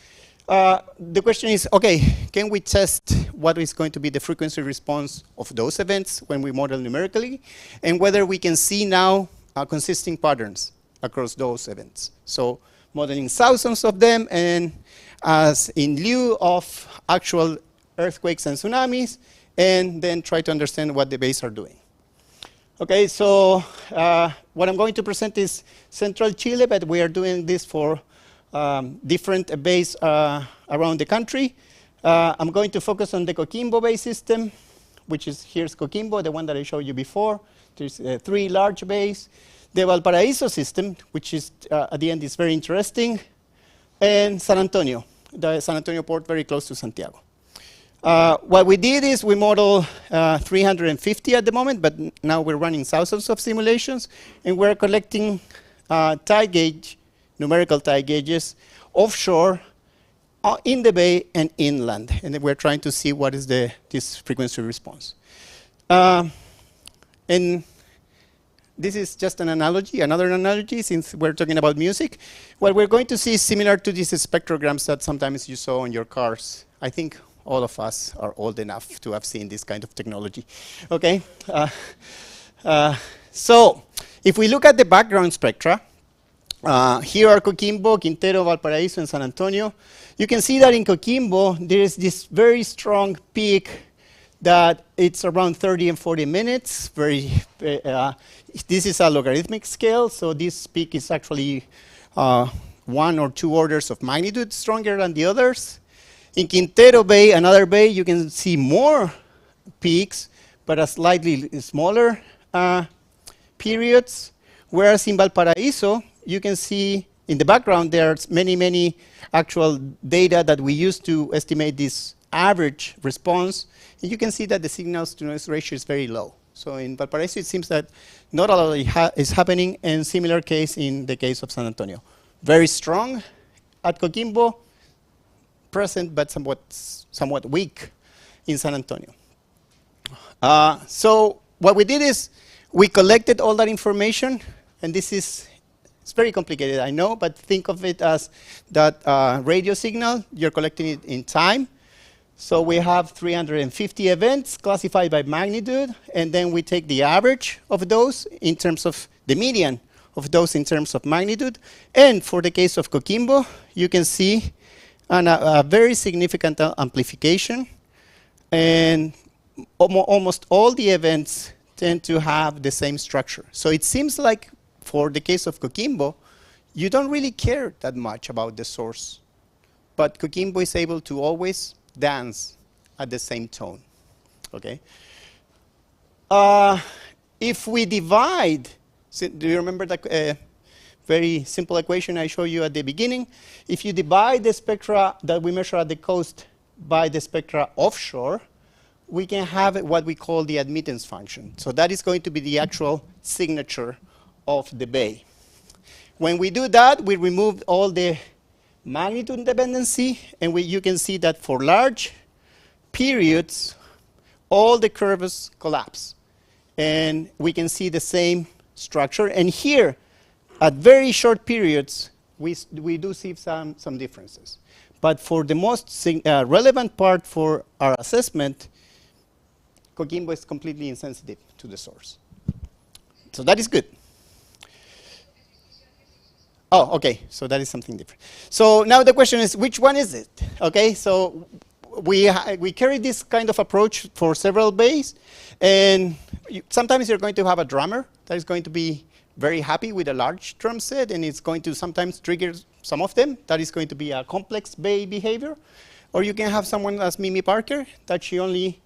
the question is, okay, can we test what is going to be the frequency response of those events when we model numerically, and whether we can see now consistent patterns across those events. So modeling thousands of them, and as in lieu of actual earthquakes and tsunamis, and then try to understand what the bays are doing. Okay, so what I'm going to present is central Chile, but we are doing this for different bays around the country. I'm going to focus on the Coquimbo Bay system, which is, here's Coquimbo, the one that I showed you before. There's 3 large bays. The Valparaiso system, which is at the end is very interesting, and San Antonio, the San Antonio port very close to Santiago. What we did is we model 350 at the moment, but now we're running thousands of simulations, and we're collecting tide gauge, numerical tide gauges, offshore, in the bay and inland, and then we're trying to see what is this frequency response. And this is just an analogy, another analogy, since we're talking about music. What we're going to see is similar to these spectrograms that sometimes you saw on your cars. I think all of us are old enough to have seen this kind of technology. Okay? So if we look at the background spectra, here are Coquimbo, Quintero, Valparaiso, and San Antonio. You can see that in Coquimbo, there is this very strong peak that it's around 30 and 40 minutes. This is a logarithmic scale, so this peak is actually 1 or 2 orders of magnitude stronger than the others. In Quintero Bay, another bay, you can see more peaks, but a slightly smaller periods. Whereas in Valparaiso, you can see in the background there's many, many actual data that we use to estimate this average response. And you can see that the signals to noise ratio is very low. So in Valparaiso, it seems that not a lot is happening, and similar case in the case of San Antonio. Very strong at Coquimbo, present but somewhat weak in San Antonio. So what we did is we collected all that information, and it's very complicated, I know, but think of it as that radio signal, you're collecting it in time. So we have 350 events classified by magnitude, and then we take the average of those in terms of the median of those in terms of magnitude. And for the case of Coquimbo, you can see a very significant amplification, and almost all the events tend to have the same structure. So it seems like for the case of Coquimbo, you don't really care that much about the source, but Coquimbo is able to always dance at the same tone. Okay. If we divide, do you remember the very simple equation I showed you at the beginning? If you divide the spectra that we measure at the coast by the spectra offshore, we can have what we call the admittance function. So that is going to be the actual signature of the bay. When we do that, we remove all the magnitude dependency, and you can see that for large periods, all the curves collapse. And we can see the same structure. And here, at very short periods, we do see some differences. But for the most relevant part for our assessment, Coquimbo is completely insensitive to the source. So that is good. Oh, okay. So that is something different. So now the question is, which one is it? Okay. So we carry this kind of approach for several bays, and sometimes you're going to have a drummer that is going to be very happy with a large drum set, and it's going to sometimes trigger some of them. That is going to be a complex bay behavior. Or you can have someone as Mimi Parker, that she only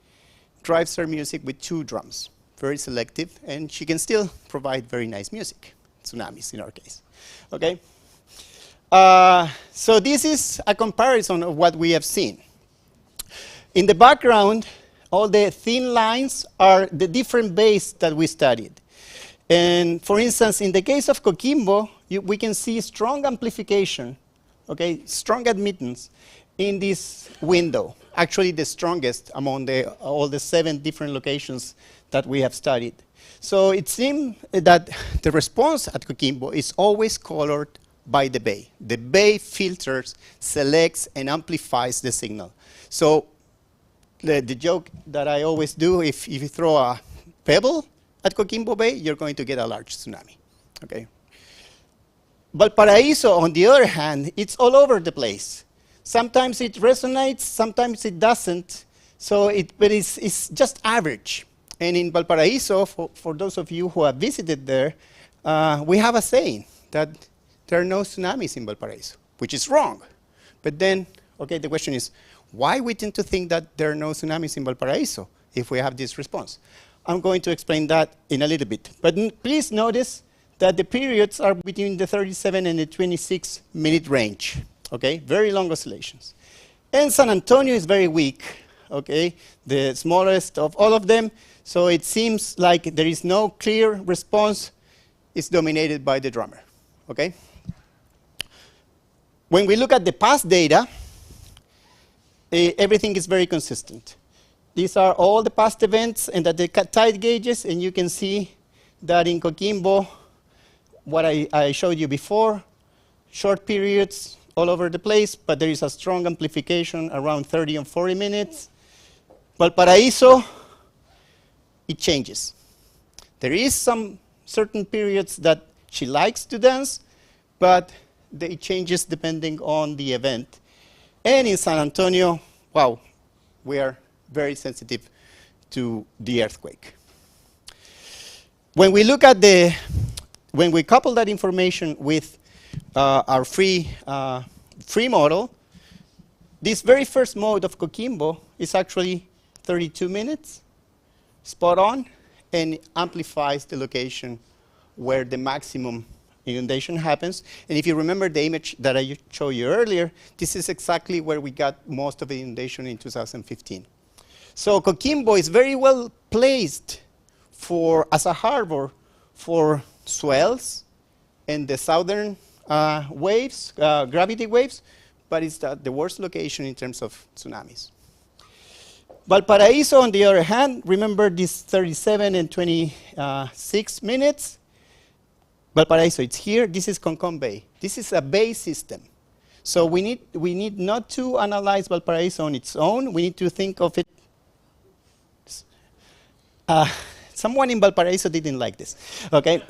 drives her music with 2 drums, very selective, and she can still provide very nice music. Tsunamis in our case. Okay. So this is a comparison of what we have seen. In the background, all the thin lines are the different bays that we studied. And for instance, in the case of Coquimbo, we can see strong amplification, okay, strong admittance in this window, actually the strongest among all the 7 different locations that we have studied. So it seems that the response at Coquimbo is always colored by the bay. The bay filters, selects, and amplifies the signal. So the joke that I always do, if you throw a pebble at Coquimbo Bay, you're going to get a large tsunami. Okay. Valparaiso, on the other hand, it's all over the place. Sometimes it resonates, sometimes it doesn't. So but it's just average. And in Valparaiso, for those of you who have visited there, we have a saying that there are no tsunamis in Valparaiso, which is wrong. But then, okay, the question is, why we tend to think that there are no tsunamis in Valparaiso if we have this response? I'm going to explain that in a little bit. But please notice that the periods are between the 37 and the 26-minute range. Okay, very long oscillations. And San Antonio is very weak. Okay, the smallest of all of them. So it seems like there is no clear response. It's dominated by the drummer. Okay. When we look at the past data, everything is very consistent. These are all the past events and the tide gauges, and you can see that in Coquimbo, what I showed you before, short periods all over the place, but there is a strong amplification around 30 and 40 minutes. Valparaiso, it changes. There is some certain periods that she likes to dance, but it changes depending on the event. And in San Antonio, wow, we are very sensitive to the earthquake. When we look at when we couple that information with our free model, this very first mode of Coquimbo is actually 32 minutes, spot on, and amplifies the location where the maximum inundation happens. And if you remember the image that I showed you earlier, this is exactly where we got most of the inundation in 2015. So Coquimbo is very well placed as a harbor for swells and the southern waves, gravity waves, but it's the worst location in terms of tsunamis. Valparaiso, on the other hand, remember this 37 and 26 minutes. Valparaiso, it's here. This is Concon Bay. This is a bay system. So we need not to analyze Valparaiso on its own. We need to think of it. Someone in Valparaiso didn't like this. Okay.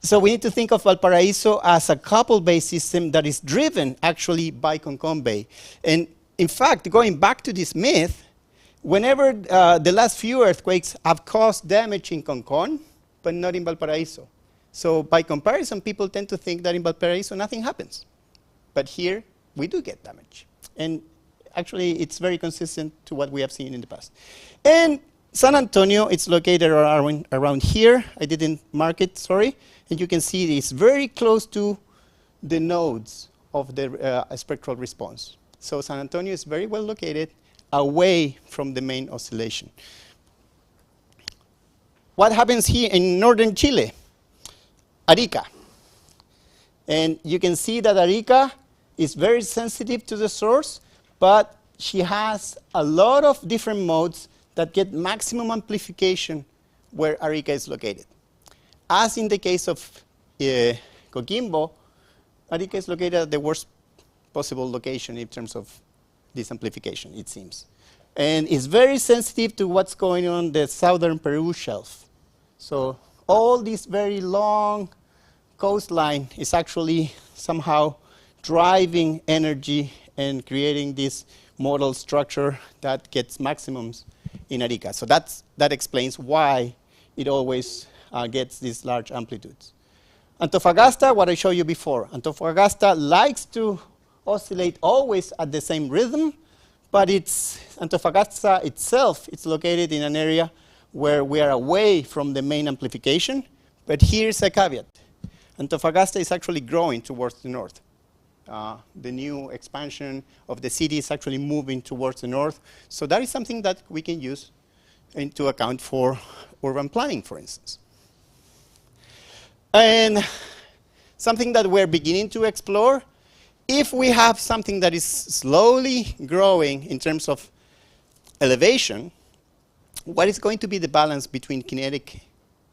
So we need to think of Valparaiso as a couple bay system that is driven actually by Concon Bay. And in fact, going back to this myth, whenever the last few earthquakes have caused damage in Concon, but not in Valparaiso. So by comparison, people tend to think that in Valparaiso nothing happens. But here, we do get damage. And actually, it's very consistent to what we have seen in the past. And San Antonio, it's located around here. I didn't mark it, sorry. And you can see it's very close to the nodes of the spectral response. So San Antonio is very well located away from the main oscillation. What happens here in northern Chile? Arica. And you can see that Arica is very sensitive to the source, but she has a lot of different modes that get maximum amplification where Arica is located. As in the case of Coquimbo, Arica is located at the worst possible location in terms of this amplification, it seems. And it's very sensitive to what's going on the southern Peru shelf. So all these very long coastline is actually somehow driving energy and creating this modal structure that gets maximums in Arica. So that explains why it always gets these large amplitudes. Antofagasta, what I showed you before. Antofagasta likes to oscillate always at the same rhythm, but Antofagasta itself, it's located in an area where we are away from the main amplification. But here's a caveat. Antofagasta is actually growing towards the north. The new expansion of the city is actually moving towards the north. So that is something that we can use to account for urban planning, for instance. And something that we're beginning to explore, if we have something that is slowly growing in terms of elevation, what is going to be the balance between kinetic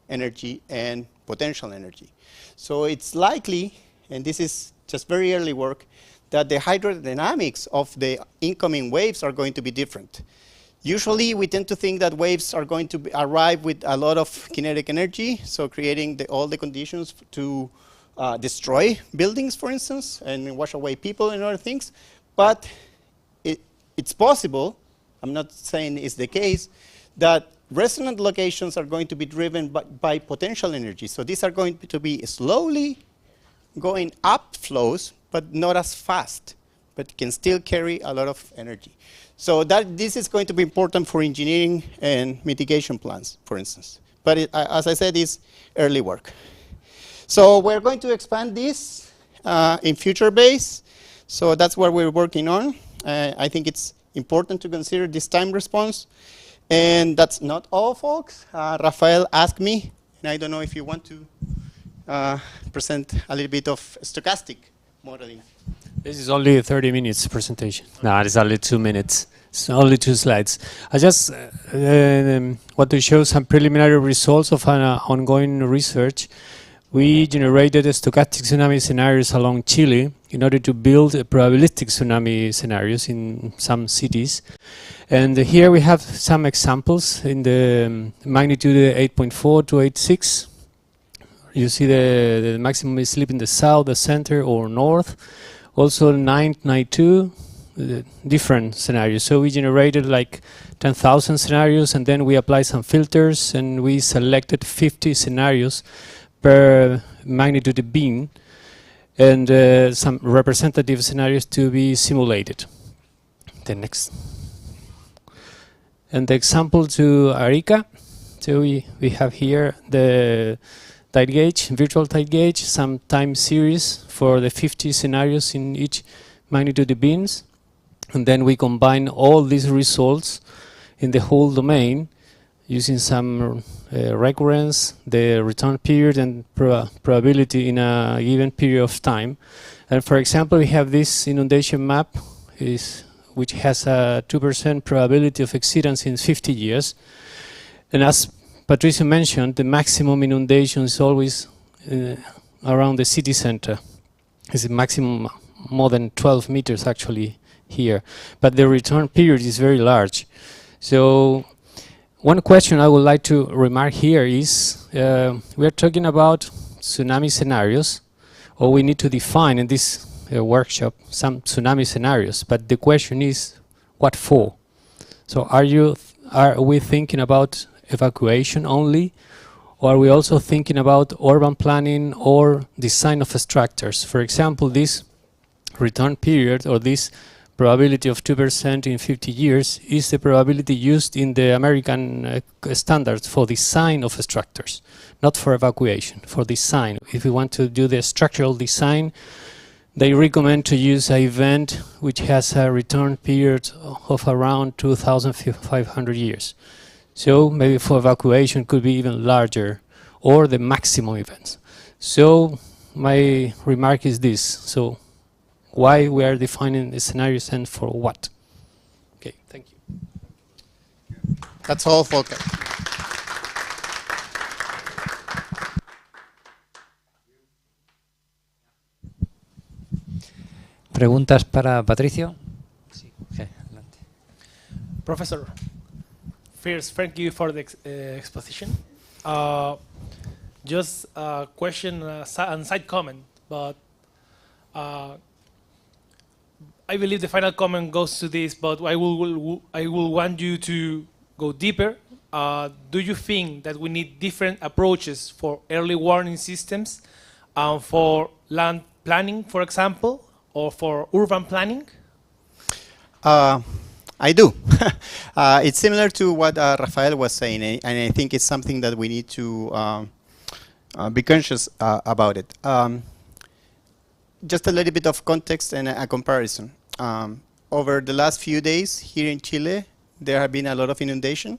energy and potential energy? So it's likely, and this is just very early work, that the hydrodynamics of the incoming waves are going to be different. Usually we tend to think that waves are going to arrive with a lot of kinetic energy, so creating all the conditions to destroy buildings, for instance, and wash away people and other things. But it's possible, I'm not saying it's the case, that resonant locations are going to be driven by potential energy. So these are going to be slowly going up flows, but not as fast, but can still carry a lot of energy. So this is going to be important for engineering and mitigation plans, for instance. But as I said, it's early work. So we're going to expand this in future base. So that's what we're working on. I think it's important to consider this time response. And that's not all, folks. Rafael asked me, and I don't know if you want to present a little bit of stochastic modeling. This is only a 30 minutes presentation. No, it's only 2 minutes. It's only 2 slides. I just want to show some preliminary results of an ongoing research. We generated stochastic tsunami scenarios along Chile in order to build probabilistic tsunami scenarios in some cities. And here we have some examples in the magnitude 8.4 to 8.6. You see the maximum is sleep in the south, the center, or north. Also 9.92, different scenarios. So we generated like 10,000 scenarios, and then we applied some filters, and we selected 50 scenarios per magnitude beam, and some representative scenarios to be simulated. The next. And the example to Arica. So we have here the tide gauge, virtual tide gauge, some time series for the 50 scenarios in each magnitude beams. And then we combine all these results in the whole domain using some recurrence, the return period, and probability in a given period of time. And for example, we have this inundation map which has a 2% probability of exceedance in 50 years. And as Patricio mentioned, the maximum inundation is always around the city center. It's a maximum more than 12 meters actually here. But the return period is very large. So one question I would like to remark here is we are talking about tsunami scenarios, or we need to define in this workshop some tsunami scenarios. But the question is, what for? So are we thinking about evacuation only, or are we also thinking about urban planning or design of structures? For example, this return period, or this probability of 2% in 50 years, is the probability used in the American standards for design of structures, not for evacuation, for design. If we want to do the structural design, they recommend to use an event which has a return period of around 2,500 years. So maybe for evacuation could be even larger, or the maximum events. So my remark is this. So why we are defining the scenarios and for what? Okay, thank you. That's all, Volker. ¿Preguntas para Patricio? Sí, okay, adelante. Professor, first, thank you for the exposition. just a question and side comment, but I believe the final comment goes to this, but I will want you to go deeper. Do you think that we need different approaches for early warning systems, for land planning, for example, or for urban planning? I do. It's similar to what Rafael was saying, and I think it's something that we need to be conscious about it. Just a little bit of context and a comparison. Over the last few days here in Chile, there have been a lot of inundation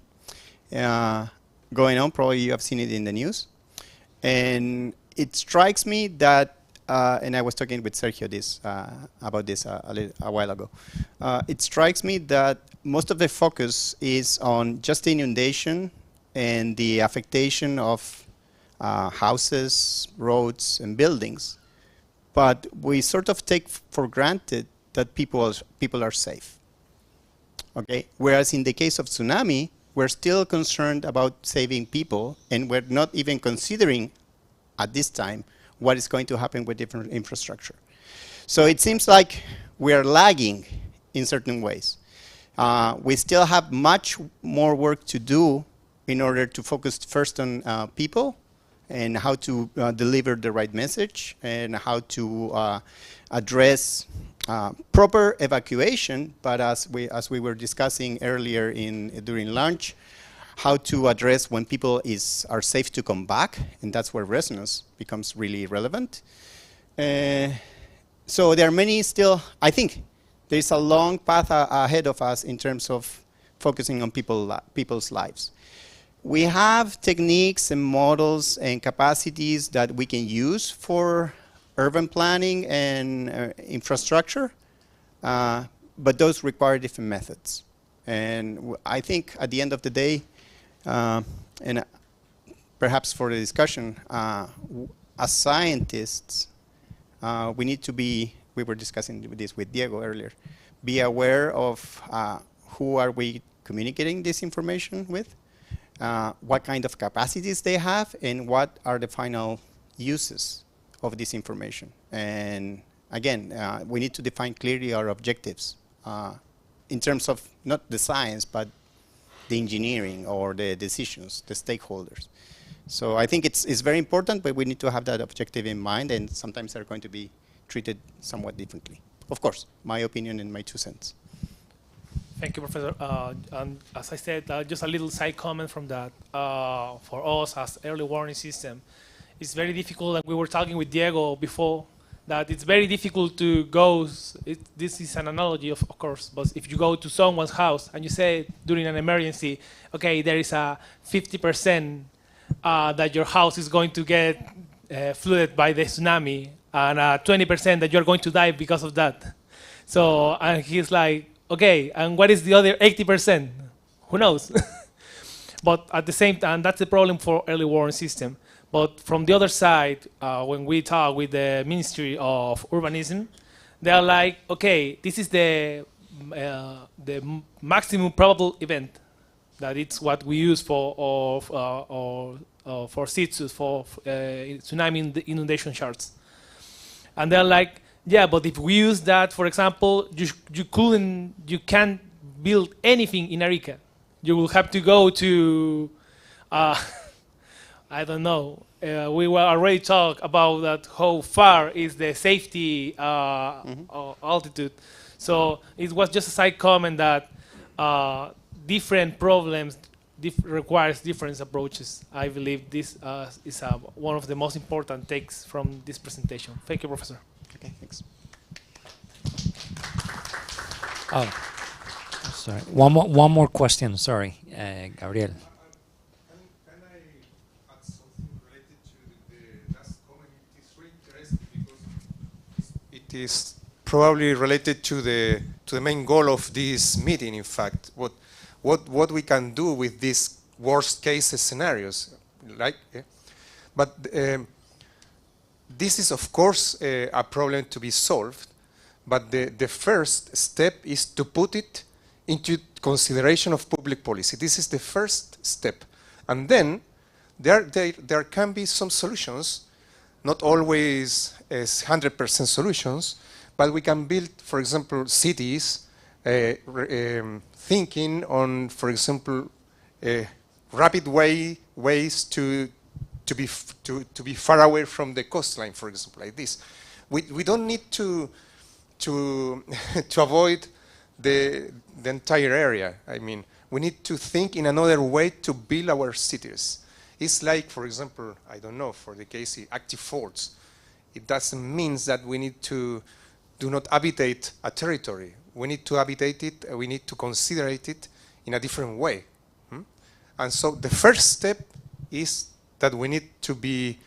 going on. Probably you have seen it in the news. And it strikes me that, and I was talking with Sergio about this a while ago. It strikes me that most of the focus is on just the inundation and the affectation of houses, roads, and buildings. But we sort of take for granted that people are safe. Okay? Whereas in the case of tsunami, we're still concerned about saving people, and we're not even considering at this time what is going to happen with different infrastructure. So it seems like we are lagging in certain ways. We still have much more work to do in order to focus first on people and how to deliver the right message and how to address proper evacuation, but as we were discussing earlier during lunch, how to address when people are safe to come back, and that's where resonance becomes really relevant. So there are many still, I think there's a long path ahead of us in terms of focusing on people's lives. We have techniques and models and capacities that we can use for urban planning and infrastructure, but those require different methods. And I think at the end of the day, and perhaps for the discussion, as scientists, we need to be, we were discussing this with Diego earlier, be aware of who are we communicating this information with, what kind of capacities they have, and what are the final uses of this information. And again, we need to define clearly our objectives in terms of not the science, but the engineering or the decisions, the stakeholders. So I think it's very important, but we need to have that objective in mind, and sometimes they're going to be treated somewhat differently. Of course, my opinion and my 2 cents. Thank you, Professor. And as I said, just a little side comment from that. For us as early warning system, it's very difficult, and we were talking with Diego before, that it's very difficult to go, this is an analogy of course, but if you go to someone's house and you say during an emergency, okay, there is a 50% that your house is going to get flooded by the tsunami, and 20% that you're going to die because of that. So, and he's like, okay, and what is the other 80%? Who knows? But at the same time, that's the problem for early warning system. But from the other side, when we talk with the Ministry of Urbanism, they are like, okay, this is the maximum probable event. That it's what we use for SITSUs, for tsunami inundation charts. And they're like, yeah, but if we use that, for example, you can't build anything in Arica. You will have to go to, I don't know. We were already talk about that. How far is the safety altitude? So it was just a side comment that different problems requires different approaches. I believe this is one of the most important takes from this presentation. Thank you, Professor. Okay, thanks. Oh, sorry. One more question. Sorry, Gabriel. Can I add something related to the last comment? It is really interesting because it is probably related to the main goal of this meeting. In fact, what we can do with these worst case scenarios, like, yeah? But this is of course a problem to be solved. But the first step is to put it into consideration of public policy. This is the first step. And then there can be some solutions, not always as 100% solutions, but we can build, for example, cities thinking on, for example, rapid ways to be far away from the coastline, for example, like this. We don't need to avoid the entire area. I mean, we need to think in another way to build our cities. It's like, for example, I don't know, for the case of active faults, it doesn't mean that we need to do not habitate a territory. We need to habitate it, we need to consider it in a different way. And so the first step is that we need to be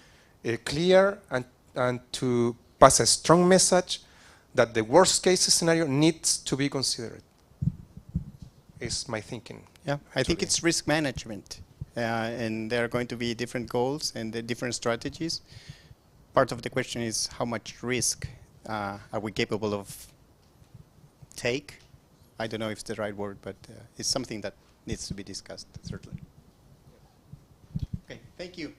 clear and to pass a strong message that the worst case scenario needs to be considered. Is my thinking. Yeah, I think it's risk management. And there are going to be different goals and the different strategies. Part of the question is how much risk are we capable of take? I don't know if it's the right word, but it's something that needs to be discussed, certainly. Okay, thank you.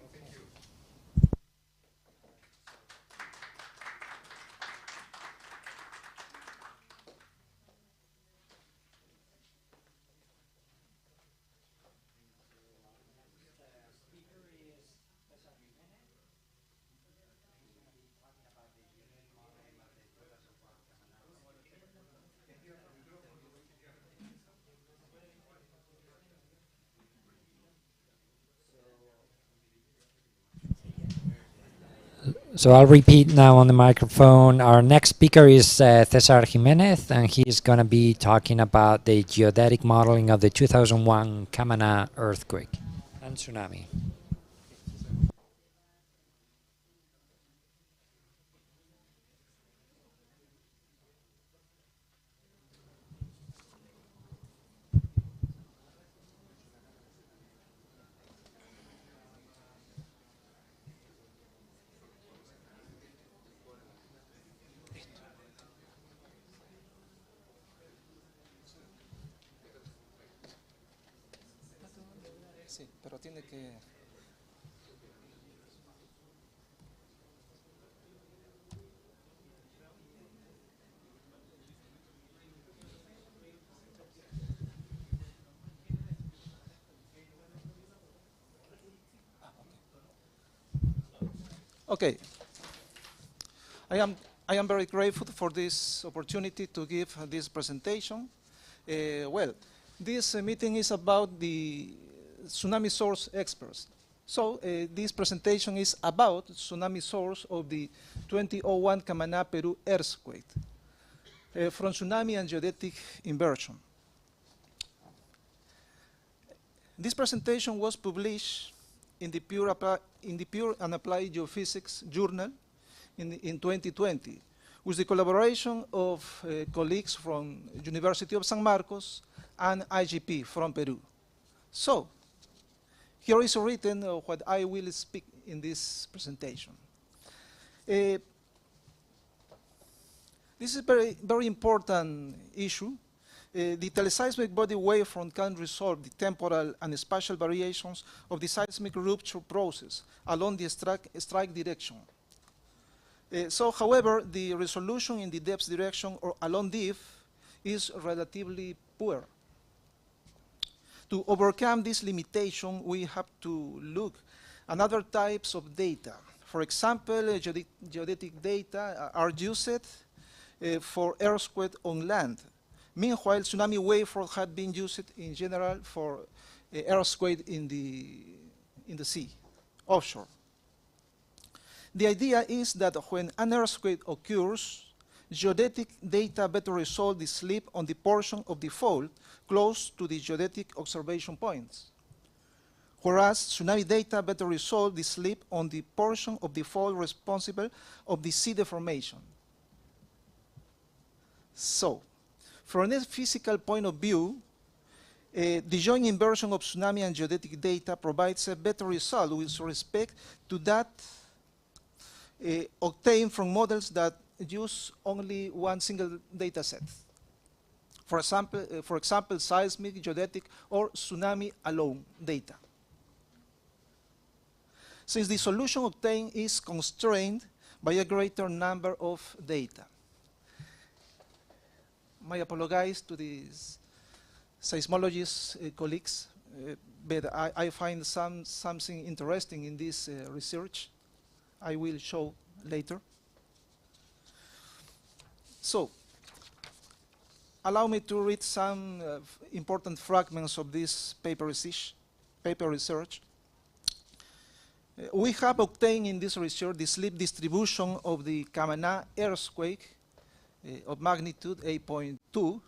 So I'll repeat now on the microphone. Our next speaker is Cesar Jimenez, and he's going to be talking about the geodetic modeling of the 2001 Camaná earthquake and tsunami. Sí, pero tiene que... Okay. I am very grateful for this opportunity to give this presentation. Well, this meeting is about the tsunami source experts. So this presentation is about tsunami source of the 2001 Camaná, Peru earthquake from tsunami and geodetic inversion. This presentation was published in the Pure and Applied Geophysics journal in 2020 with the collaboration of colleagues from University of San Marcos and IGP from Peru. So, here is written what I will speak in this presentation. This is a very important issue. The teleseismic body wavefront can resolve the temporal and spatial variations of the seismic rupture process along the strike direction. However, the resolution in the depth direction or along dip is relatively poor. To overcome this limitation, we have to look at other types of data. For example, geodetic data are used for earthquake on land. Meanwhile, tsunami wavefront had been used in general for earthquake in the sea, offshore. The idea is that when an earthquake occurs, geodetic data better resolve the slip on the portion of the fault close to the geodetic observation points, whereas tsunami data better resolve the slip on the portion of the fault responsible of the sea deformation. So, from a physical point of view, the joint inversion of tsunami and geodetic data provides a better result with respect to that obtained from models that use only one single data set. For example, seismic, geodetic, or tsunami alone data. since the solution obtained is constrained by a greater number of data. I apologize to these seismologists colleagues, but I find something interesting in this research. I will show later. So, allow me to read some important fragments of this paper research. We have obtained in this research the slip distribution of the Camaná earthquake of magnitude 8.2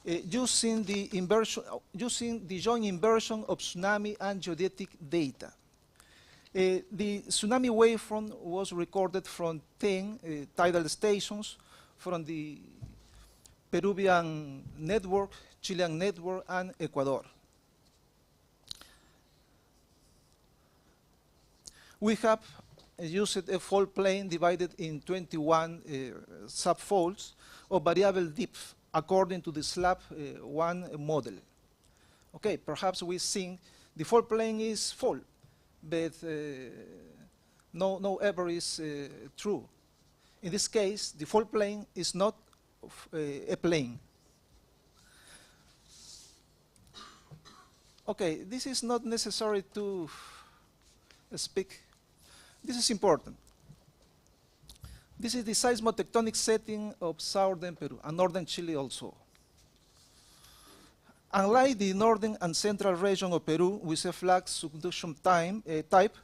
using the joint inversion of tsunami and geodetic data. The tsunami wavefront was recorded from 10 tidal stations from the Peruvian network, Chilean network, and Ecuador. We have used a fault plane divided in 21 subfaults of variable depth according to the slab 1 model. Okay, perhaps we think the fault plane is fault, but no ever is true. In this case, the fault plane is not a plane. Okay, this is not necessary to speak. This is important. This is the seismotectonic setting of southern Peru and northern Chile also. Unlike the northern and central region of Peru with a flat subduction type,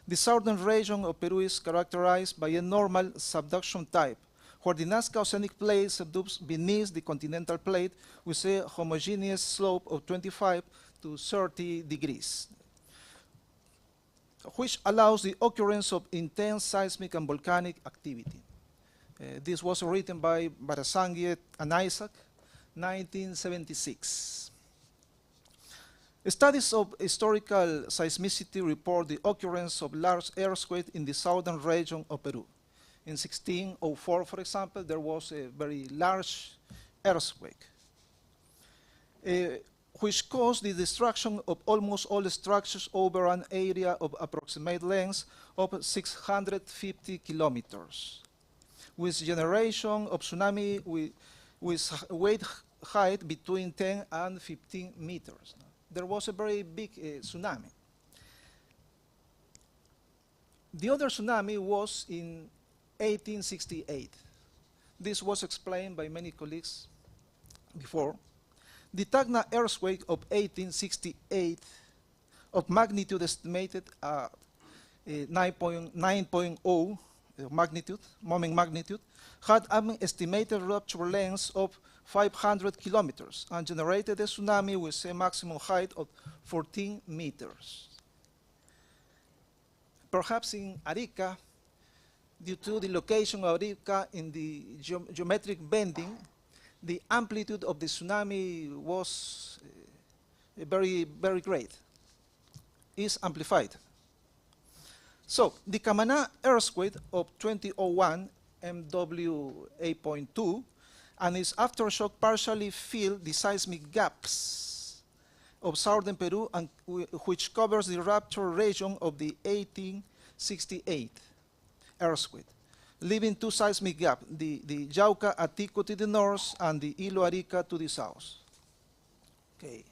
the southern region of Peru is characterized by a normal subduction type, where the Nazca oceanic plate subducts beneath the continental plate with a homogeneous slope of 25 to 30 degrees, which allows the occurrence of intense seismic and volcanic activity. This was written by Barasangiet and Isaac, 1976. Studies of historical seismicity report the occurrence of large earthquakes in the southern region of Peru. In 1604, for example, there was a very large earthquake, which caused the destruction of almost all structures over an area of approximate length of 650 kilometers, with generation of tsunami with wave height between 10 and 15 meters. There was a very big tsunami. The other tsunami was in 1868. This was explained by many colleagues before. The Tacna earthquake of 1868 of magnitude estimated at 9.0 magnitude, moment magnitude, had an estimated rupture length of 500 kilometers and generated a tsunami with a maximum height of 14 meters. Perhaps in Arica, due to the location of Arica in the geometric bending, the amplitude of the tsunami was very, very great. It's amplified. So the Camaná earthquake of 2001 MW 8.2 and its aftershock partially filled the seismic gaps of southern Peru, and which covers the rupture region of the 1868 earthquake, leaving two seismic gaps, the Yauca Atico to the north and the Hilo Arica to the south. Okay.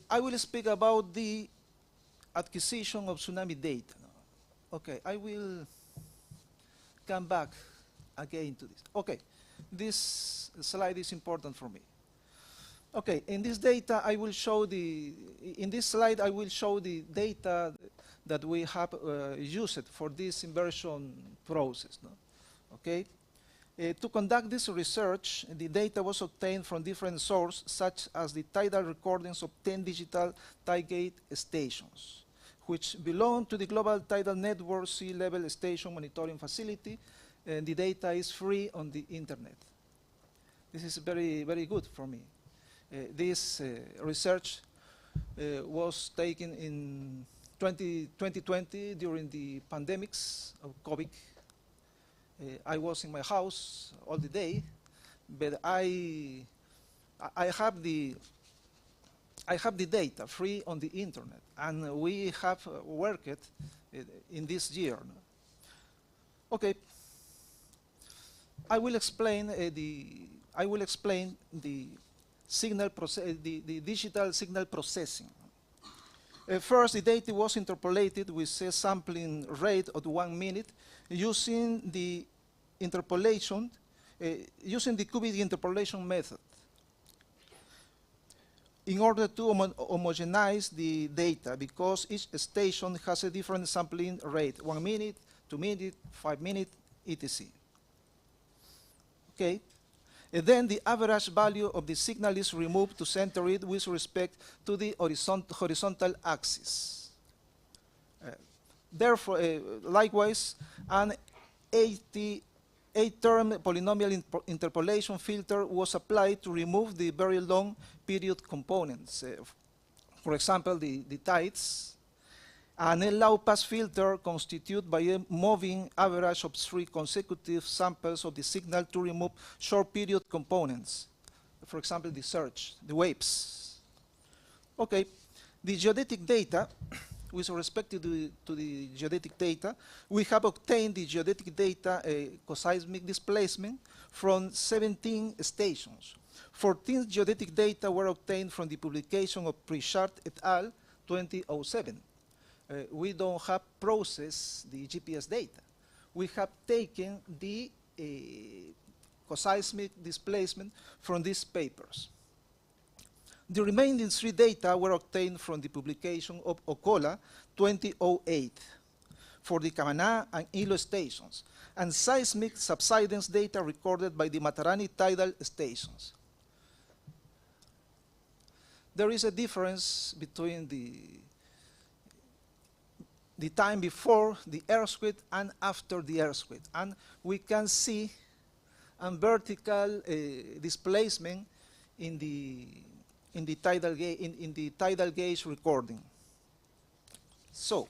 I will speak about the acquisition of tsunami data. Okay, I will come back again to this. Okay, this slide is important for me. Okay, in this data, I will show in this slide, I will show the data that we have used for this inversion process. No? Okay. To conduct this research, the data was obtained from different sources, such as the tidal recordings of 10 digital tide gauge stations, which belong to the Global Tidal Network Sea Level Station Monitoring Facility, and the data is free on the internet. This is very, very good for me. This research was taken in 2020 during the pandemics of COVID. I was in my house all the day, but I have the data free on the internet, and we have worked in this year. Okay, I will explain the digital signal processing. First, the data was interpolated with a sampling rate of 1 minute using the interpolation, using the cubic interpolation method in order to homogenize the data, because each station has a different sampling rate, 1 minute, 2 minutes, 5 minutes, etc. Okay. And then the average value of the signal is removed to center it with respect to the horizontal axis. Therefore, likewise, an 8-term polynomial interpolation filter was applied to remove the very long period components. For example, the tides. An low-pass filter constituted by a moving average of 3 consecutive samples of the signal to remove short-period components. For example, the surge, the waves. Okay, the geodetic data, with respect to the geodetic data, we have obtained the geodetic data coseismic displacement from 17 stations. 14 geodetic data were obtained from the publication of Prichard et al. 2007. We don't have processed the GPS data. We have taken the coseismic displacement from these papers. The remaining 3 data were obtained from the publication of Ocola 2008 for the Camaná and Hilo stations, and seismic subsidence data recorded by the Matarani tidal stations. There is a difference between the time before the earthquake and after the earthquake, and we can see a vertical displacement in the tidal gauge recording. So,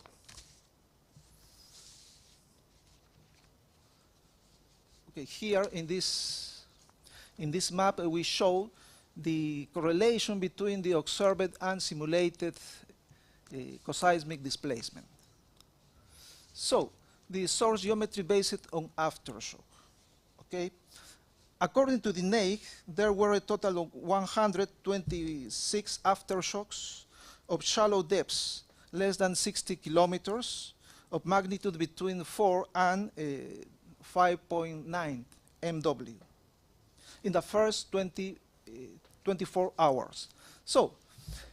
okay, here in this map we show the correlation between the observed and simulated coseismic displacement. So, the source geometry based on aftershock. Okay, according to the NAIC, there were a total of 126 aftershocks of shallow depths, less than 60 kilometers, of magnitude between 4 and 5.9 MW in the first 24 hours. So,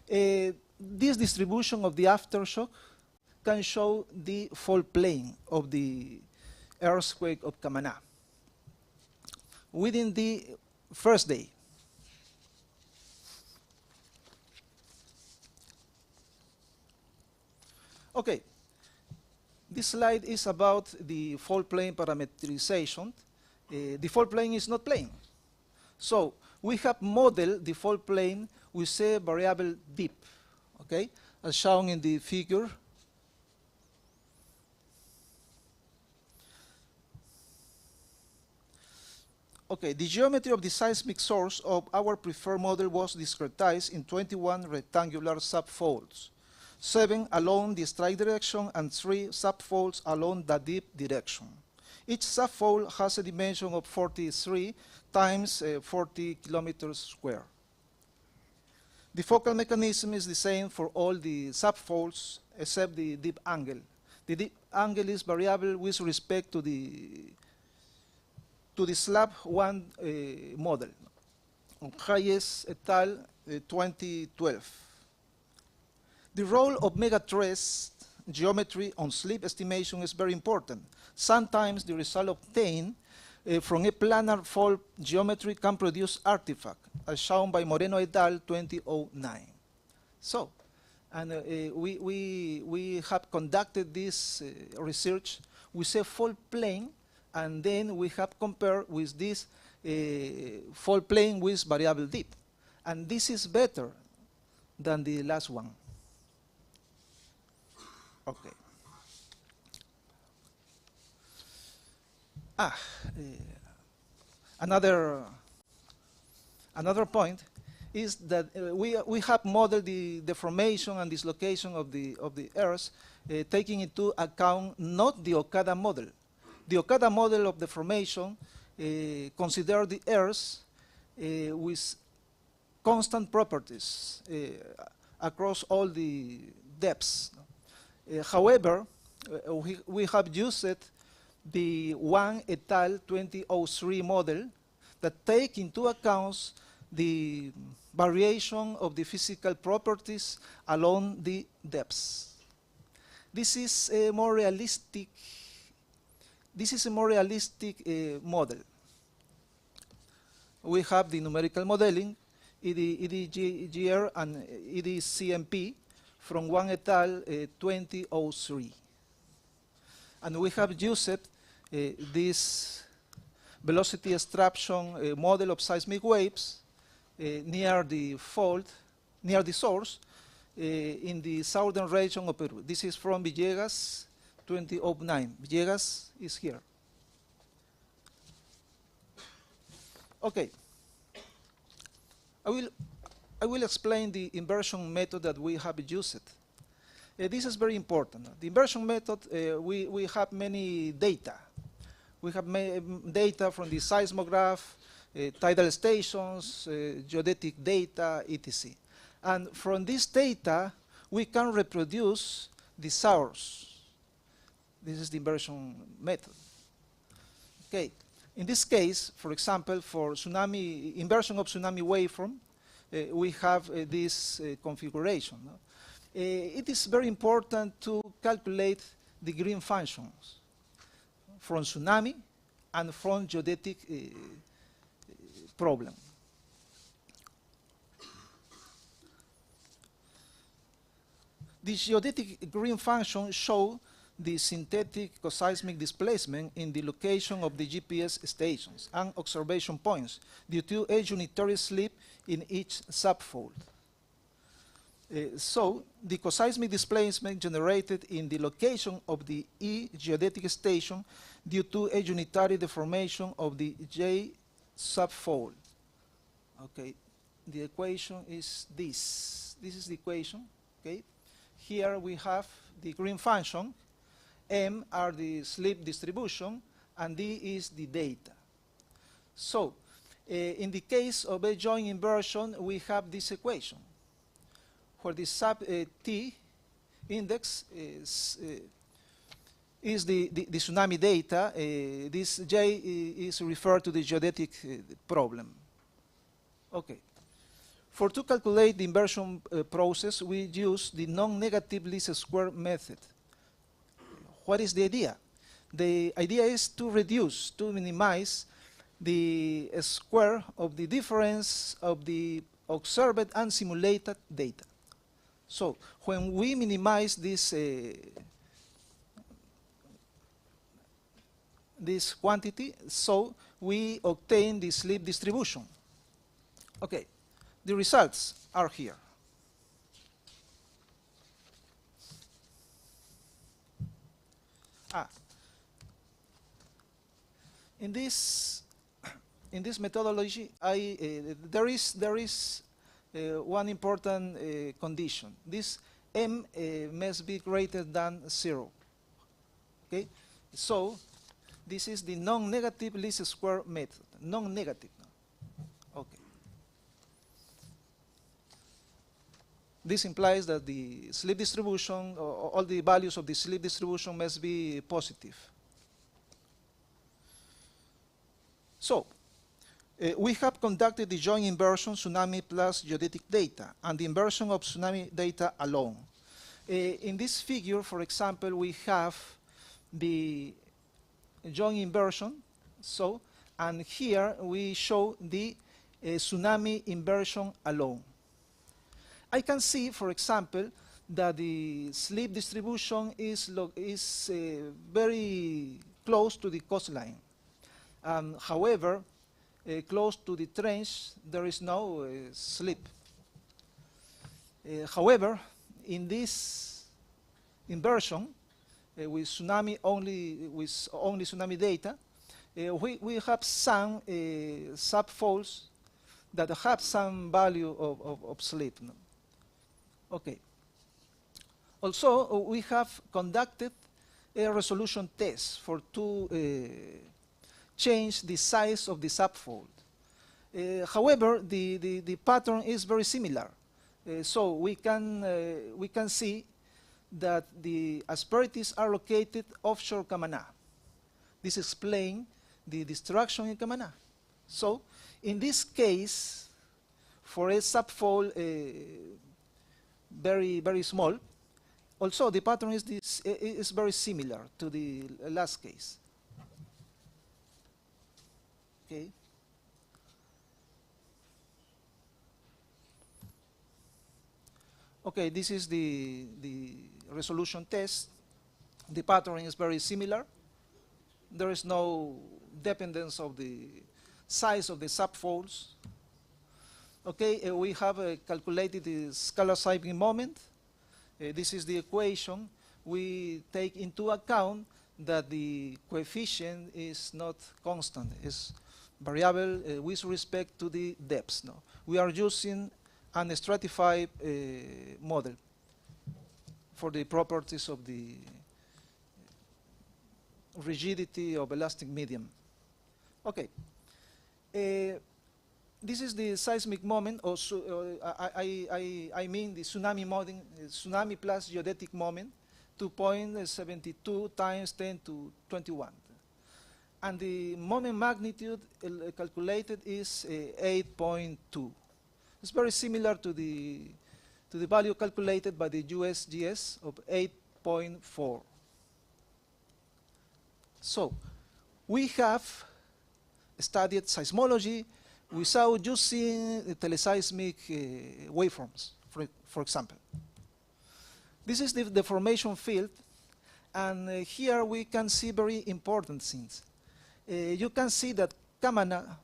this distribution of the aftershock can show the fault plane of the earthquake of Camaná within the first day. Okay, this slide is about the fault plane parameterization. The fault plane is not plane. So we have modeled the fault plane with a variable dip, okay, as shown in the figure. Okay, the geometry of the seismic source of our preferred model was discretized in 21 rectangular subfolds, 7 along the strike direction and 3 subfolds along the dip direction. Each subfold has a dimension of 43 times 40 kilometers square. The focal mechanism is the same for all the subfolds except the dip angle. The dip angle is variable with respect to the slab 1 model on Hayes et al. 2012. The role of megatrace geometry on slip estimation is very important. Sometimes the result obtained from a planar fault geometry can produce artifacts, as shown by Moreno et al. 2009. So, and we have conducted this research with a fault plane, and then we have compared with this fault plane with variable dip. And this is better than the last one. Okay. Another Another point is that we have modeled the deformation and dislocation of the Earth, taking into account not the Okada model. The Okada model of deformation consider the Earth with constant properties across all the depths. However, we have used the Wang et al. 2003 model that take into account the variation of the physical properties along the depths. This is a more realistic. Model. We have the numerical modeling, EDGR and EDCMP from Wang et al. 2003. And we have used this velocity extraction model of seismic waves near the fault, near the source, in the southern region of Peru. This is from Villegas 2009. Villegas is here. Okay. I will explain the inversion method that we have used. This is very important. The inversion method, we have many data. We have data from the seismograph, tidal stations, geodetic data, etc. And from this data, we can reproduce the source. This is the inversion method. Okay. In this case, for example, for tsunami inversion of tsunami waveform, we have this configuration. No? It is very important to calculate the green functions from tsunami and from geodetic problem. The geodetic green function show the synthetic coseismic displacement in the location of the GPS stations and observation points due to a unitary slip in each subfold. So, the coseismic displacement generated in the location of the E geodetic station due to a unitary deformation of the J subfold. Okay, the equation is this. This is the equation. Okay, here we have the green function. M are the slip distribution, and D is the data. So, in the case of a joint inversion, we have this equation, where the sub T index is the tsunami data. This J is referred to the geodetic problem. Okay. To calculate the inversion process, we use the non-negative least square method. What is the idea? The idea is to reduce, to minimize the square of the difference of the observed and simulated data. So when we minimize this this quantity, so we obtain the slip distribution. Okay, the results are here. In this methodology, there is one important condition. This M must be greater than 0. Okay, so this is the non-negative least square method. Non-negative. Okay. This implies that the slip distribution, all the values of the slip distribution must be positive. So, we have conducted the joint inversion tsunami plus geodetic data and the inversion of tsunami data alone. In this figure, for example, we have the joint inversion, so, and here we show the tsunami inversion alone. I can see, for example, that the slip distribution is very close to the coastline. However, close to the trench, there is no slip. However, in this inversion, with only tsunami data, we have some subfolds that have some value of sleep. No? Okay. Also, we have conducted a resolution test for to change the size of the subfold. However, the pattern is very similar. So we can see that the asperities are located offshore Camaná. This explains the destruction in Camaná. So in this case, for a subfold very small, also the pattern is very similar to the last case. Okay. Okay, this is the resolution test. The pattern is very similar. There is no dependence of the size of the subfolds. Okay, we have calculated the scalar seismic moment. This is the equation. We take into account that the coefficient is not constant, it's variable with respect to the depths. No? We are using an stratified model for the properties of the rigidity of elastic medium. Okay. This is the seismic moment, or I mean the tsunami moment, tsunami plus geodetic moment, 2.72 times 10 to 21. And the moment magnitude calculated is 8.2. It's very similar to the value calculated by the USGS of 8.4. So we have studied seismology without using teleseismic waveforms, for example. This is the deformation field, and here we can see very important things. You can see that Camaná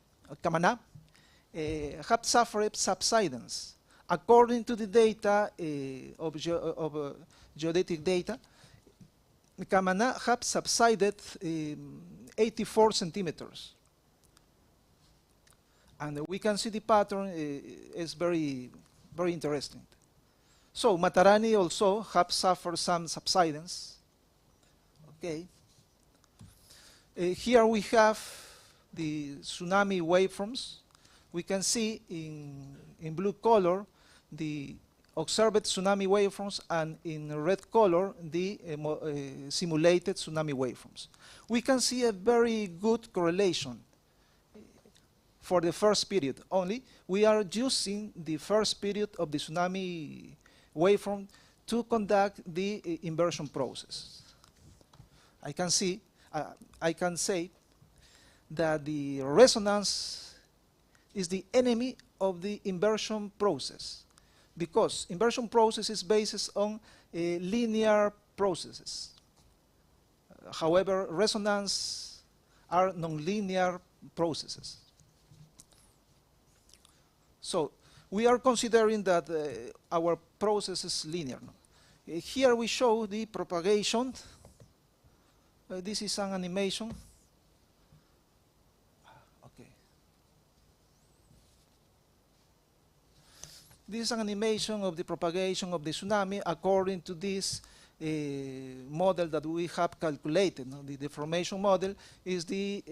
have suffered subsidence. According to the data of geodetic data, Camaná have subsided 84 centimeters. And we can see the pattern is very interesting. So Matarani also have suffered some subsidence. Okay. Here we have the tsunami waveforms. We can see in blue color the observed tsunami waveforms, and in red color the simulated tsunami waveforms. We can see a very good correlation for the first period only. We are using the first period of the tsunami waveform to conduct the inversion process. I can say that the resonance is the enemy of the inversion process, because inversion process is based on linear processes. However, resonance are nonlinear processes. So we are considering that our process is linear. Here we show the propagation. This is an animation. Okay. This is an animation of the propagation of the tsunami according to this model that we have calculated. The deformation model is the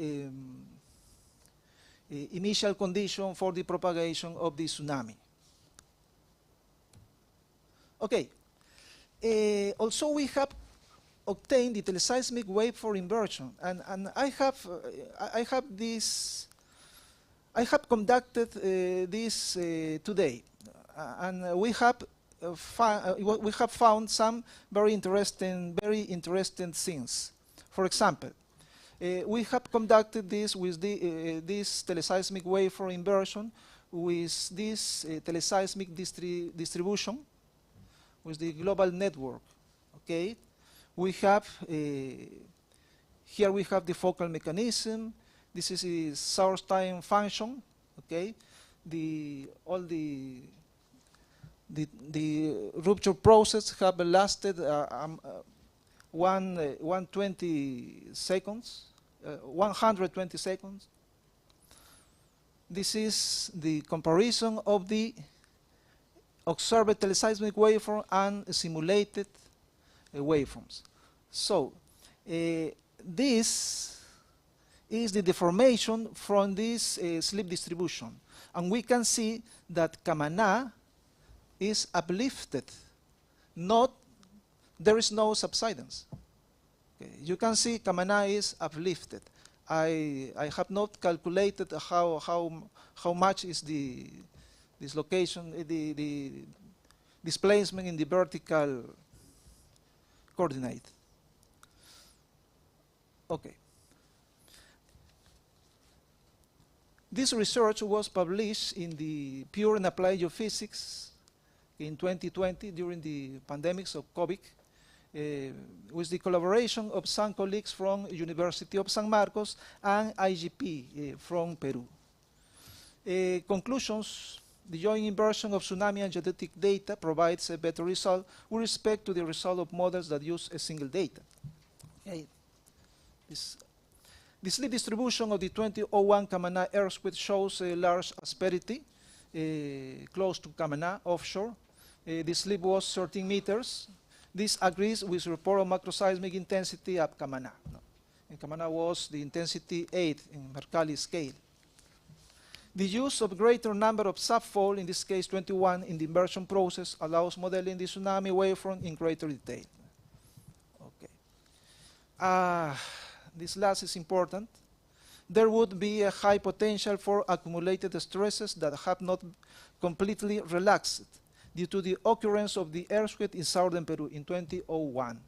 initial condition for the propagation of the tsunami. Okay. Also, we have obtained the teleseismic wave for inversion, and I have conducted this today, and we have found some very interesting things. For example, we have conducted this with this teleseismic wave for inversion with this teleseismic distribution with the global network. Okay, we have here we have the focal mechanism. This is a source time function. Okay, all the rupture process have lasted 120 seconds, 120 seconds. This is the comparison of the observed teleseismic waveform and simulated waveforms. So this is the deformation from this slip distribution. And we can see that Camaná is uplifted. There is no subsidence. Okay. You can see Camaná is uplifted. I have not calculated how much is the dislocation, the displacement in the vertical coordinate. Okay. This research was published in the Pure and Applied Geophysics in 2020 during the pandemics of COVID, with the collaboration of some colleagues from University of San Marcos and IGP from Peru. Conclusions: the joint inversion of tsunami and geodetic data provides a better result with respect to the result of models that use a single data. Okay. The slip distribution of the 2001 Camaná earthquake shows a large asperity close to Camaná offshore. The slip was 13 meters. This agrees with report of macroseismic intensity at Camaná. In Camaná was the intensity 8 in Mercalli scale. The use of greater number of subfold, in this case 21, in the inversion process allows modeling the tsunami waveform in greater detail. Okay. This last is important. There would be a high potential for accumulated stresses that have not completely relaxed due to the occurrence of the earthquake in southern Peru in 2001,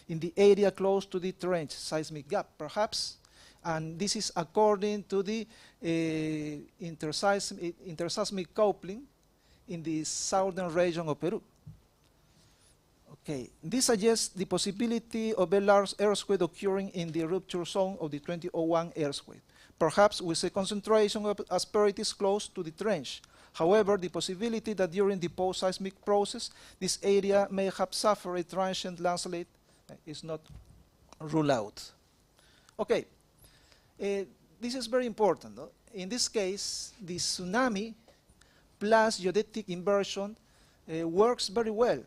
in the area close to the trench seismic gap, perhaps. And this is according to the interseismic coupling in the southern region of Peru. Okay. This suggests the possibility of a large earthquake occurring in the rupture zone of the 2001 earthquake, perhaps with a concentration of asperities close to the trench. However, the possibility that during the post-seismic process, this area may have suffered a transient landslide is not ruled out. Okay. This is very important. No? In this case, the tsunami plus geodetic inversion works very well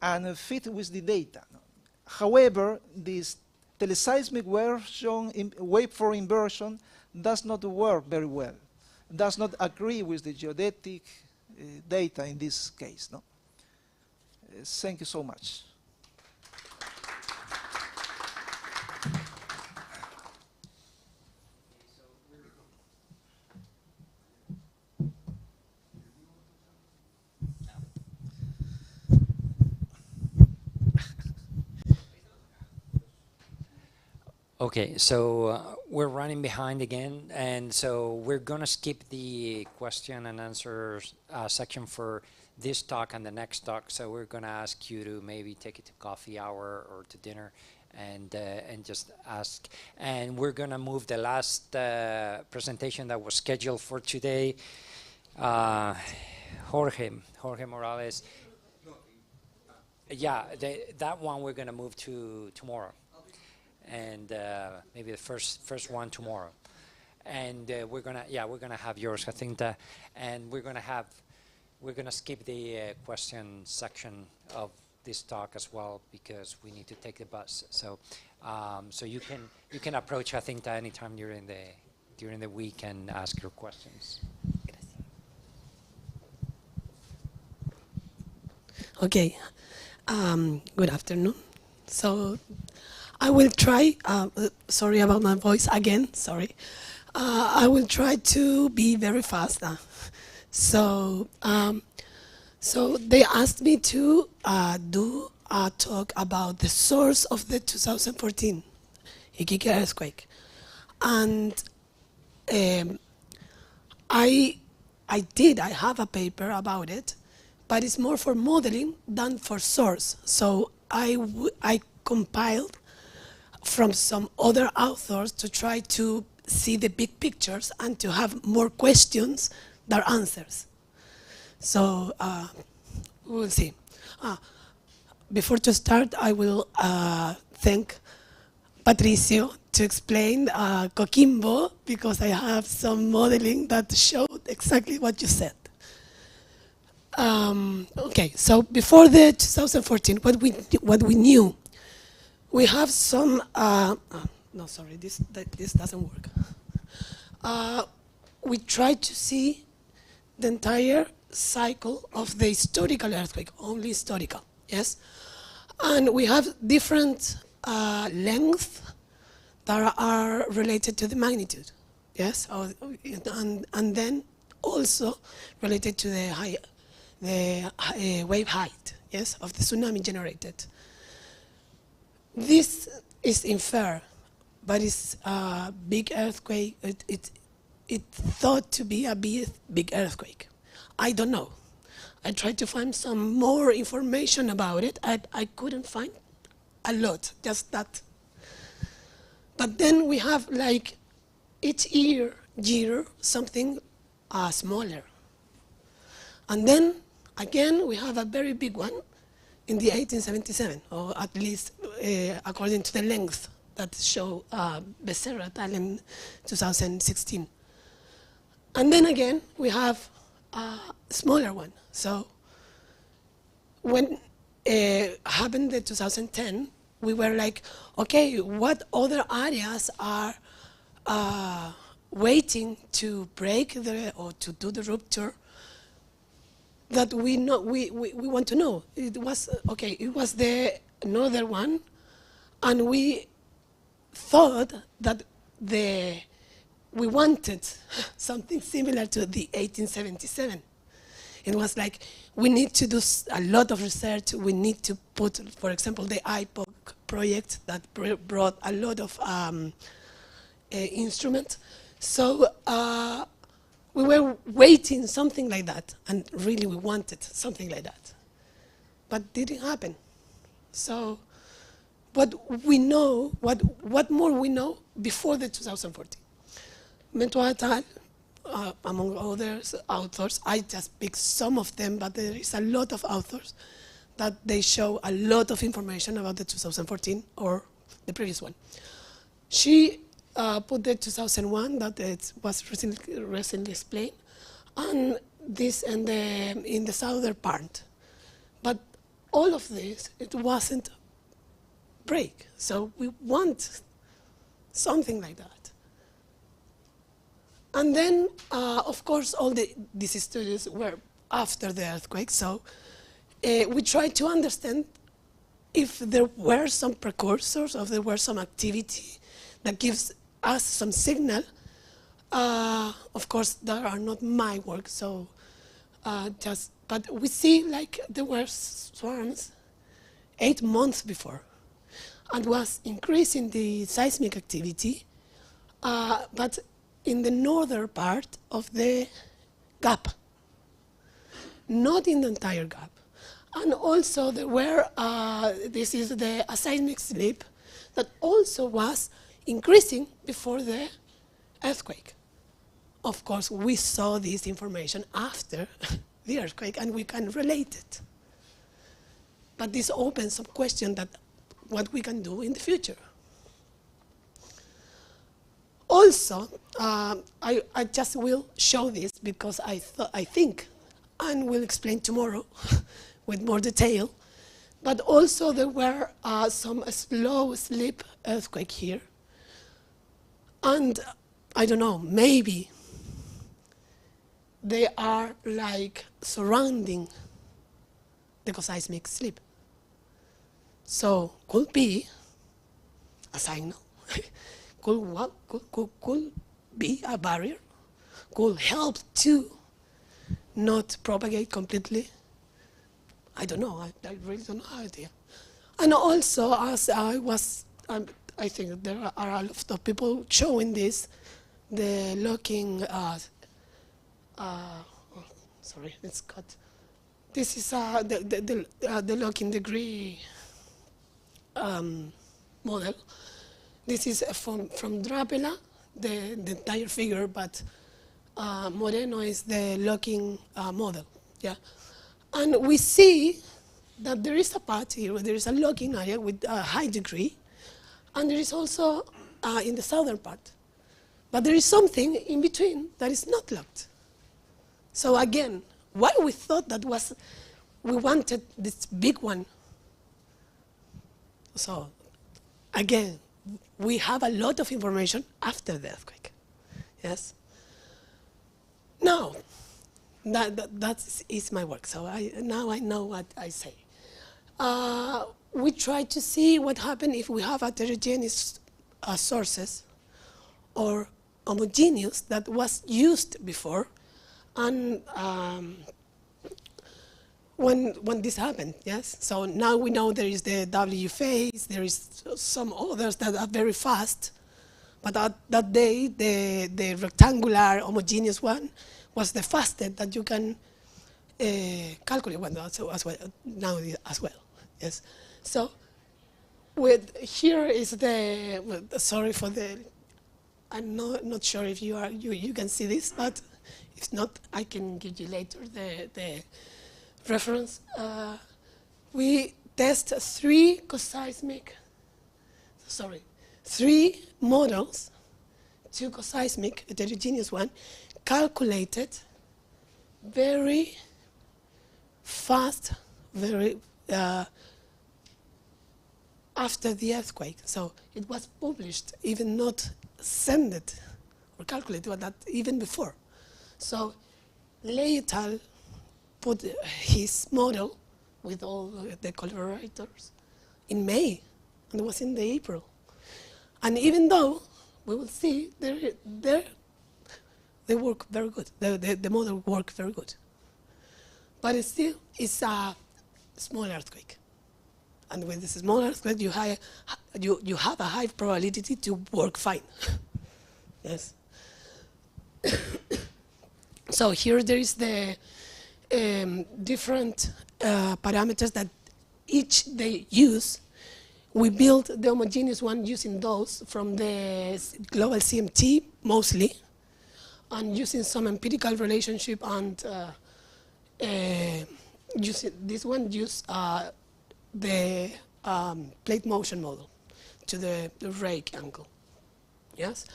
and fit with the data. However, this teleseismic waveform inversion does not work very well, does not agree with the geodetic data in this case. No? Thank you so much. Okay, so we're running behind again, and so we're gonna skip the question and answer section for this talk and the next talk. So we're gonna ask you to maybe take it to coffee hour or to dinner, and just ask. And we're gonna move the last presentation that was scheduled for today. Jorge Morales. Yeah, that one we're gonna move to tomorrow. And maybe the first one tomorrow, and we're gonna have yours, Jacinta, and we're gonna skip the question section of this talk as well because we need to take the bus. So so you can approach Jacinta anytime during the week and ask your questions. Okay, good afternoon. So I will try, sorry about my voice again, sorry. I will try to be very fast. So they asked me to do a talk about the source of the 2014 Iquique earthquake. And I have a paper about it, but it's more for modeling than for source. So I compiled from some other authors to try to see the big pictures and to have more questions than answers. So we'll see. Before to start, I will thank Patricio to explain Coquimbo, because I have some modeling that showed exactly what you said. Okay, so before the 2014, what we knew, we have some. No, sorry, this doesn't work. We tried to see the entire cycle of the historical earthquake, only historical, yes? And we have different lengths that are related to the magnitude, yes? And then also related to the wave height, yes, of the tsunami generated. This is inferred, but it's a big earthquake. It's thought to be a big earthquake. I don't know. I tried to find some more information about it. I couldn't find a lot, just that. But then we have like each year something smaller. And then again, we have a very big one in the 1877, or at least according to the length that show Becerra in 2016. And then again, we have a smaller one. So when happened in 2010, we were like, okay, what other areas are waiting to break or to do the rupture that we want to know? It was, okay, it was the northern one, and we thought that we wanted something similar to the 1877. It was like, we need to do a lot of research. We need to put, for example, the IPOC project that brought a lot of instruments. So we were waiting something like that, and really we wanted something like that. But didn't happen. So what we know, what more we know before the 2014. Mentua et al., among others authors, I just picked some of them, but there is a lot of authors that they show a lot of information about the 2014 or the previous one. She put the 2001 that it was recently explained, and this in the southern part. But all of this, it wasn't break. So we want something like that. And then, of course, all these studies were after the earthquake. So we tried to understand if there were some precursors, or if there were some activity that gives us some signal. Of course, that are not my work. So but we see like there were swarms 8 months before, and was increasing the seismic activity, but in the northern part of the gap, not in the entire gap. And also there were, this is the seismic slip that also was increasing before the earthquake. Of course, we saw this information after the earthquake, and we can relate it. But this opens some question that what we can do in the future. Also, I just will show this because I think, and will explain tomorrow with more detail, but also there were some slow slip earthquake here. And I don't know, maybe they are like surrounding the seismic slip. So could be a signal. Could be a barrier, could help to not propagate completely. I don't know, I really don't have idea. And also, as I think there are a lot of people showing this, the locking, sorry, it's cut. This is the locking degree model. This is from Drapela, the entire figure, but Moreno is the locking model. Yeah, and we see that there is a part here where there is a locking area with a high degree, and there is also in the southern part. But there is something in between that is not locked. So again, why we thought that we wanted this big one. So again, we have a lot of information after the earthquake. Yes. Now, that is my work. So now I know what I say. We try to see what happens if we have heterogeneous sources or homogeneous that was used before, and when this happened, yes. So now we know there is the W phase. There is some others that are very fast, but that day the rectangular homogeneous one was the fastest that you can calculate. Well, as well now as well, yes. So here is the sorry for the. I'm not sure if you can see this, but if not, I can give you later the reference. We test three models, two coseismic, heterogeneous one, calculated very fast, very after the earthquake. So it was published, even not send it or calculate but that even before. So Leotal put his model with all the collaborators in May, and it was in the April. And even though we will see they work very good, the model work very good, but it still is a small earthquake. And with this small earthquake, you have a high probability to work fine. Yes. So here there is the different parameters that each they use. We built the homogeneous one using those from the global CMT mostly, and using some empirical relationship, and using this one the plate motion model to the rake angle. Yes.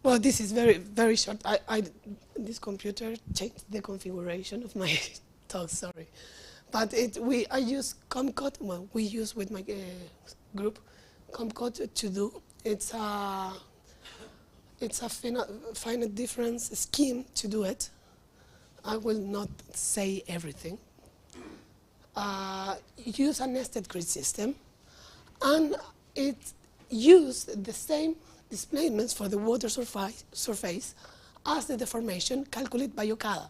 Well, this is very, very short. This computer changed the configuration of my talk. Sorry, but I use Comcode. Well, we use with my group Comcode to do. It's a finite difference scheme to do it. I will not say everything. Use a nested grid system, and it used the same displacements for the water surface as the deformation calculated by Okada.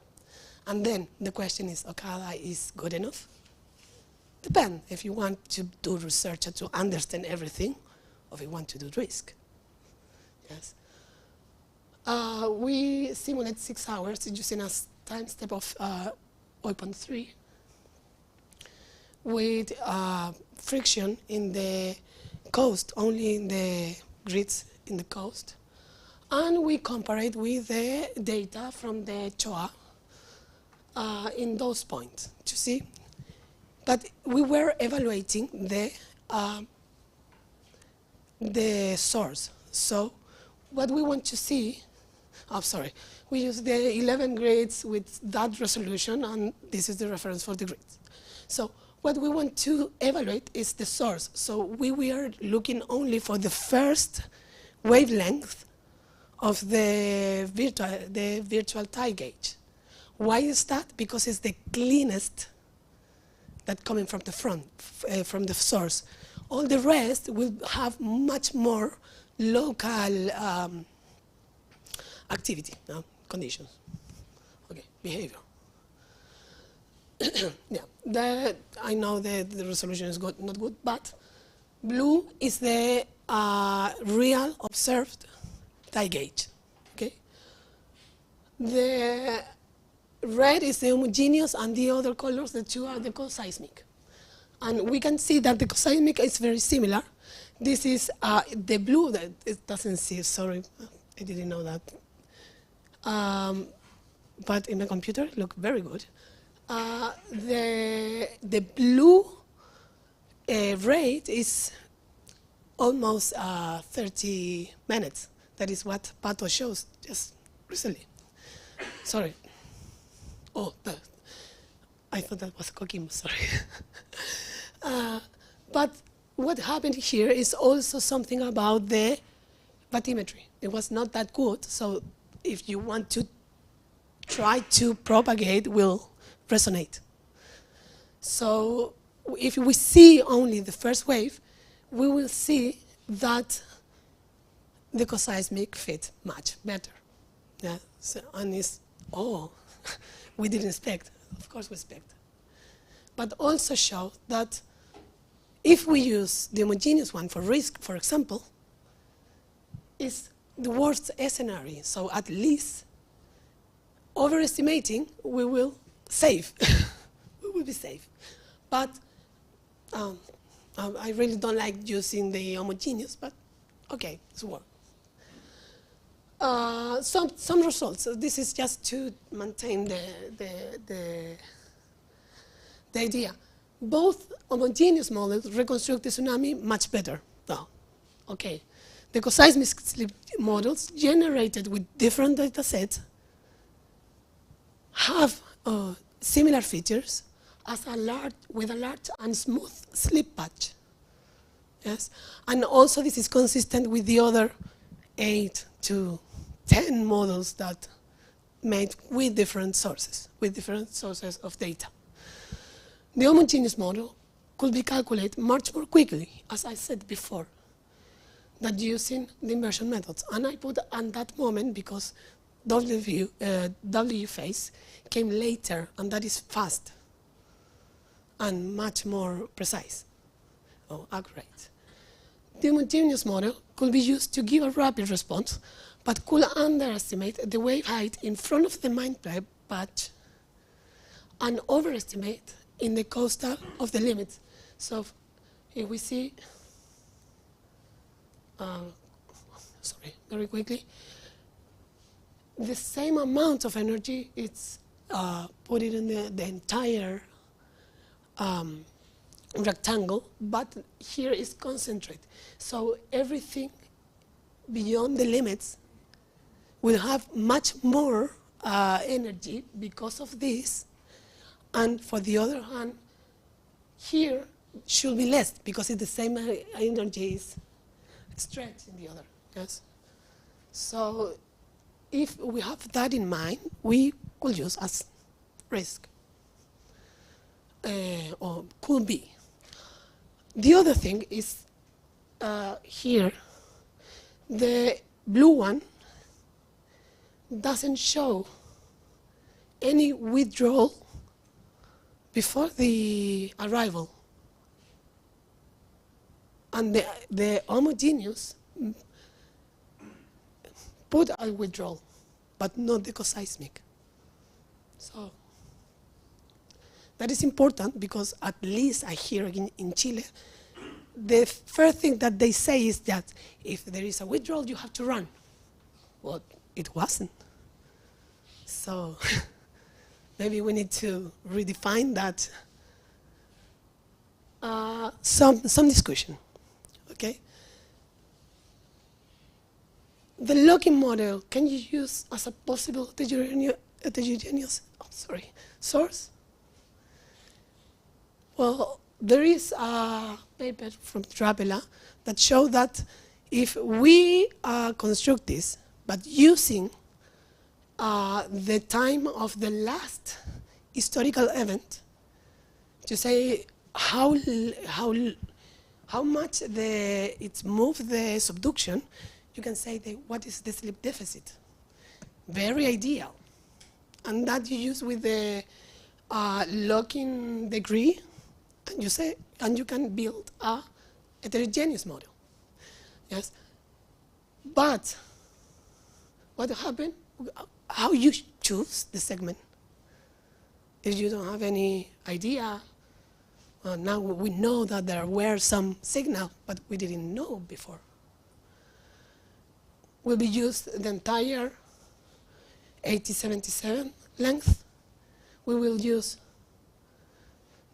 And then the question is, Okada is good enough? Depends if you want to do research to understand everything, or if you want to do risk. Yes. We simulate 6 hours using a time step of 0.3 with friction in the coast, only in the grids in the coast. And we compare it with the data from the CHOA in those points, to see. But we were evaluating the source. So what we want to see, we use the 11 grids with that resolution, and this is the reference for the grids. So what we want to evaluate is the source. So we were looking only for the first wavelength of the virtual tide gauge. Why is that? Because it's the cleanest that coming from the front, from the source. All the rest will have much more local activity, conditions, okay, behavior. Yeah, I know that the resolution is good, not good, but blue is the real observed tide gauge, okay? The red is the homogeneous, and the other colors, the two are the coseismic. And we can see that the coseismic is very similar. This is the blue that it doesn't see, sorry, I didn't know that. But in the computer, it looked very good. The blue rate is almost 30 minutes. That is what Pato shows just recently. Sorry. Oh, I thought that was cooking, sorry. But what happened here is also something about the bathymetry. It was not that good, so if you want to try to propagate, will resonate. So if we see only the first wave, we will see that the coseismic fit much better. Yeah, so, and it's, oh, we didn't expect. Of course we expect. But also show that if we use the homogeneous one for risk, for example, is the worst scenario. So at least overestimating, we will save. We will be safe. But I really don't like using the homogeneous, but okay, it's work. Some results. So this is just to maintain the idea. Both homogeneous models reconstruct the tsunami much better. No, okay. The coseismic slip models generated with different data sets have similar features as with a large and smooth slip patch. Yes, and also this is consistent with the other 8 to 10 models that made with different sources of data. The homogeneous model could be calculated much more quickly, as I said before, than using the inversion methods. And I put at that moment because W phase came later, and that is fast and much more precise or accurate. The homogeneous model could be used to give a rapid response, but could underestimate the wave height in front of the main patch and overestimate in the coastal of the limits. So if we see, sorry, very quickly, the same amount of energy, it's put it in the entire rectangle, but here is concentrated. So everything beyond the limits will have much more energy because of this. And for the other hand, here should be less because it's the same energy is stretched in the other. Yes. So if we have that in mind, we could use as risk, or could be. The other thing is here, the blue one doesn't show any withdrawal before the arrival. And the homogeneous put a withdrawal, but not the coseismic. So that is important because at least I hear in Chile, the first thing that they say is that if there is a withdrawal, you have to run. Well, it wasn't. So maybe we need to redefine that. Some discussion, okay? The logging model, can you use as a possible heterogeneous source? Well, there is a paper from Trapela that shows that if we construct this, but using the time of the last historical event to say how much it's moved the subduction, you can say what is the slip deficit. Very ideal. And that you use with the locking degree, and you say, and you can build a heterogeneous model. Yes. But what happened? How you choose the segment? If you don't have any idea, now we know that there were some signal, but we didn't know before. Will be used the entire 8077 length. We will use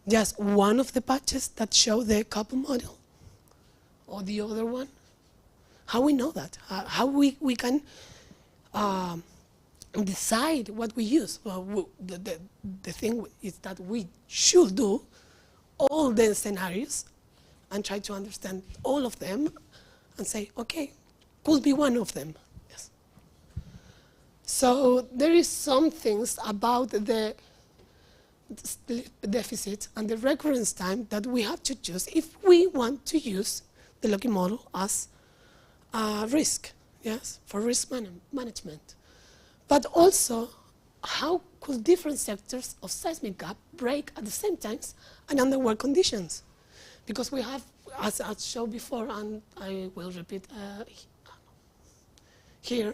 just one of the patches that show the couple model or the other one? How we know that? How we can decide what we use? Well, the thing is that we should do all the scenarios and try to understand all of them and say, okay, could be one of them. Yes. So there is some things about the deficit and the recurrence time that we have to choose if we want to use the Loki model as a risk, yes, for risk management. But also, how could different sectors of seismic gap break at the same time and under what conditions? Because we have, as I showed before, and I will repeat here,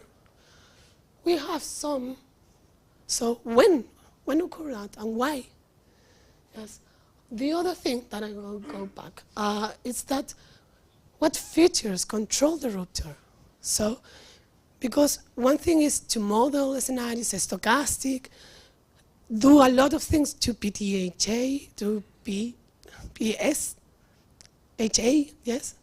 we have some. So when occur that and why? Yes. The other thing that I will go back is that what features control the rupture? So, because one thing is to model the scenarios, stochastic, do a lot of things to PTHA, to PSHA, yes?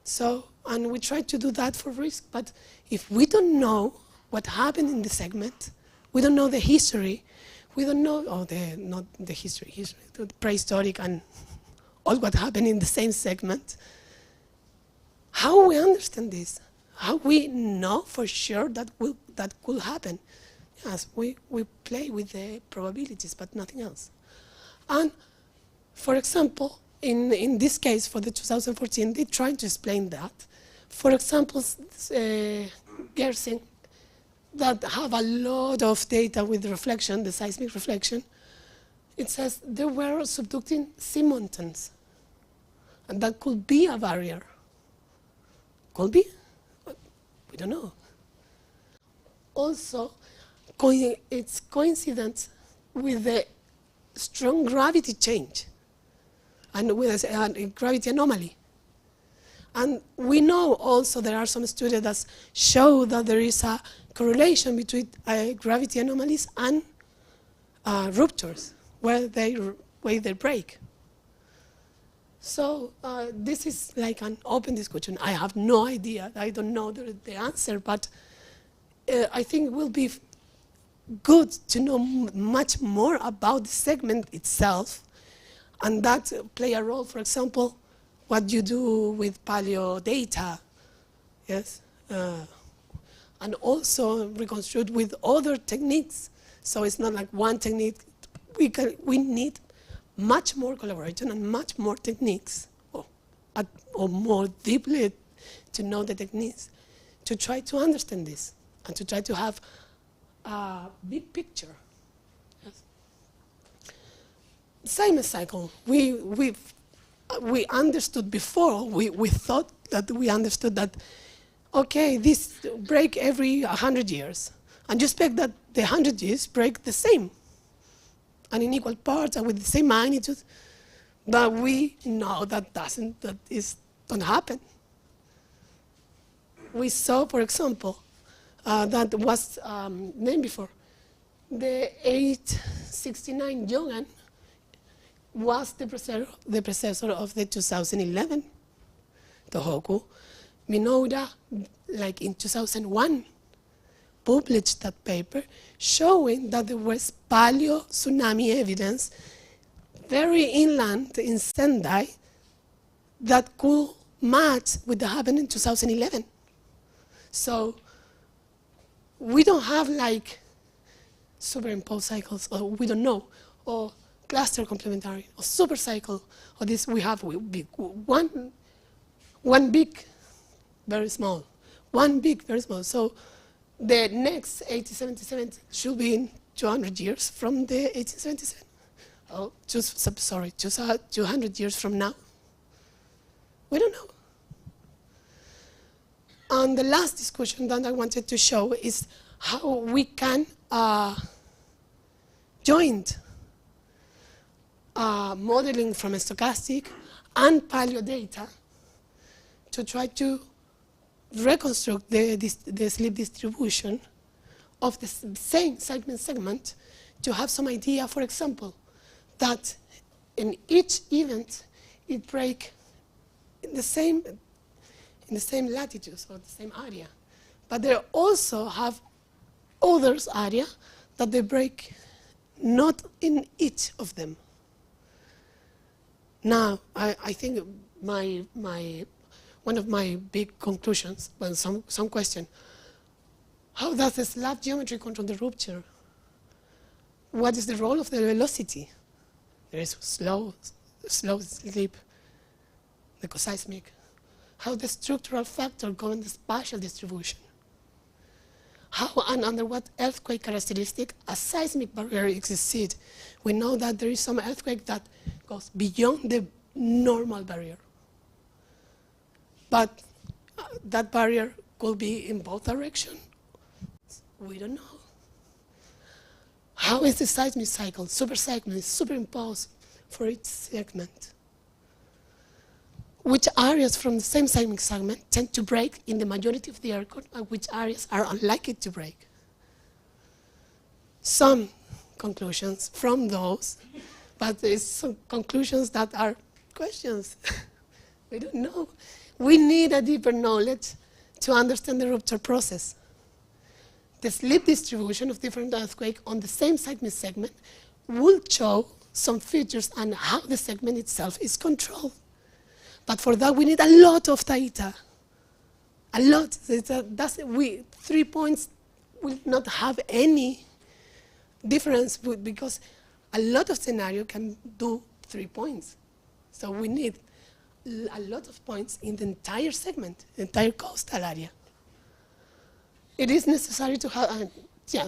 So, and we try to do that for risk, but if we don't know what happened in the segment, we don't know the history, we don't know, not the history, the prehistoric and all what happened in the same segment, how we understand this? How we know for sure that could happen? Yes, we play with the probabilities, but nothing else. And for example, in this case, for the 2014, they tried to explain that. For example, Gersing, that have a lot of data with reflection, the seismic reflection, it says there were subducting sea mountains. And that could be a barrier. Could be? We don't know. Also, it's coincident with the strong gravity change and with a gravity anomaly. And we know also there are some studies that show that there is a correlation between gravity anomalies and ruptures, where they break. So this is like an open discussion. I have no idea. I don't know the answer, but I think it will be good to know much more about the segment itself, and that play a role, for example, what you do with paleo data, yes? And also reconstruct with other techniques. So it's not like one technique. We need much more collaboration and much more techniques, or more deeply to know the techniques, to try to understand this and to try to have a big picture. Yes. Same cycle. We understood before. We thought that we understood that. Okay, this break every 100 years, and you expect that the 100 years break the same, and in equal parts and with the same magnitude. But we know that don't happen. We saw, for example, that was named before, the 869 Yogan was the predecessor of the 2011 Tohoku. Minoura, like in 2001, published that paper showing that there was paleo tsunami evidence very inland in Sendai that could match with what happened in 2011. So we don't have like superimposed cycles, or we don't know, or cluster complementary, or super cycle, or this we have one big, very small, one big, very small. So the next 1877 should be in 200 years from the 1877. Oh, just 200 years from now. We don't know. And the last discussion that I wanted to show is how we can join modeling from stochastic and paleo data to try to reconstruct the sleep distribution of the same segment to have some idea, for example, that in each event it breaks in the same in the same latitudes or the same area. But they also have others area that they break not in each of them. Now, I think one of my big conclusions, well, some question, how does the slab geometry control the rupture? What is the role of the velocity? There is slow slip, the coseismic. How the structural factor governs the spatial distribution. How and under what earthquake characteristic a seismic barrier exists. We know that there is some earthquake that goes beyond the normal barrier. But that barrier could be in both directions. We don't know. How is the seismic cycle, superseismic, superimposed for each segment? Which areas from the same seismic segment tend to break in the majority of the earthquake, and which areas are unlikely to break? Some conclusions from those, but there's some conclusions that are questions. We don't know. We need a deeper knowledge to understand the rupture process. The slip distribution of different earthquakes on the same seismic segment will show some features and how the segment itself is controlled. But for that, we need a lot of data. A lot. 3 points will not have any difference because a lot of scenarios can do 3 points. So we need a lot of points in the entire segment, the entire coastal area. It is necessary to have,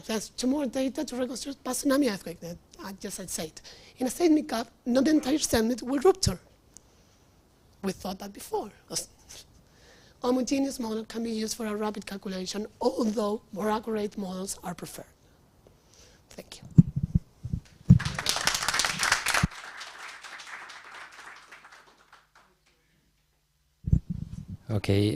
there's more data to reconstruct past tsunami earthquake that I said. In a seismic gap, not the entire segment will rupture. We thought that before. Homogeneous model can be used for a rapid calculation, although more accurate models are preferred. Thank you. Okay,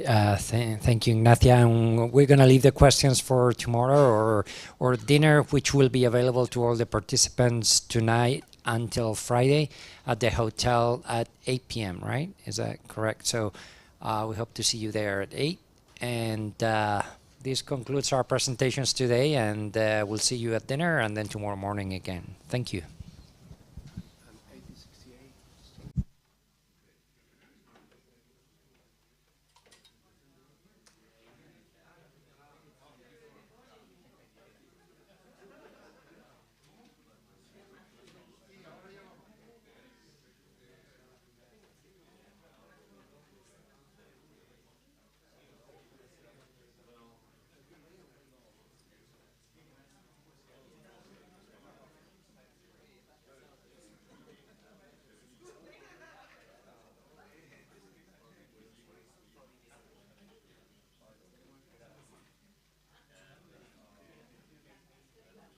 thank you, Ignacia. And we're going to leave the questions for tomorrow or dinner, which will be available to all the participants tonight until Friday at the hotel at 8 p.m., right? Is that correct? So we hope to see you there at 8. And this concludes our presentations today, and we'll see you at dinner and then tomorrow morning again. Thank you.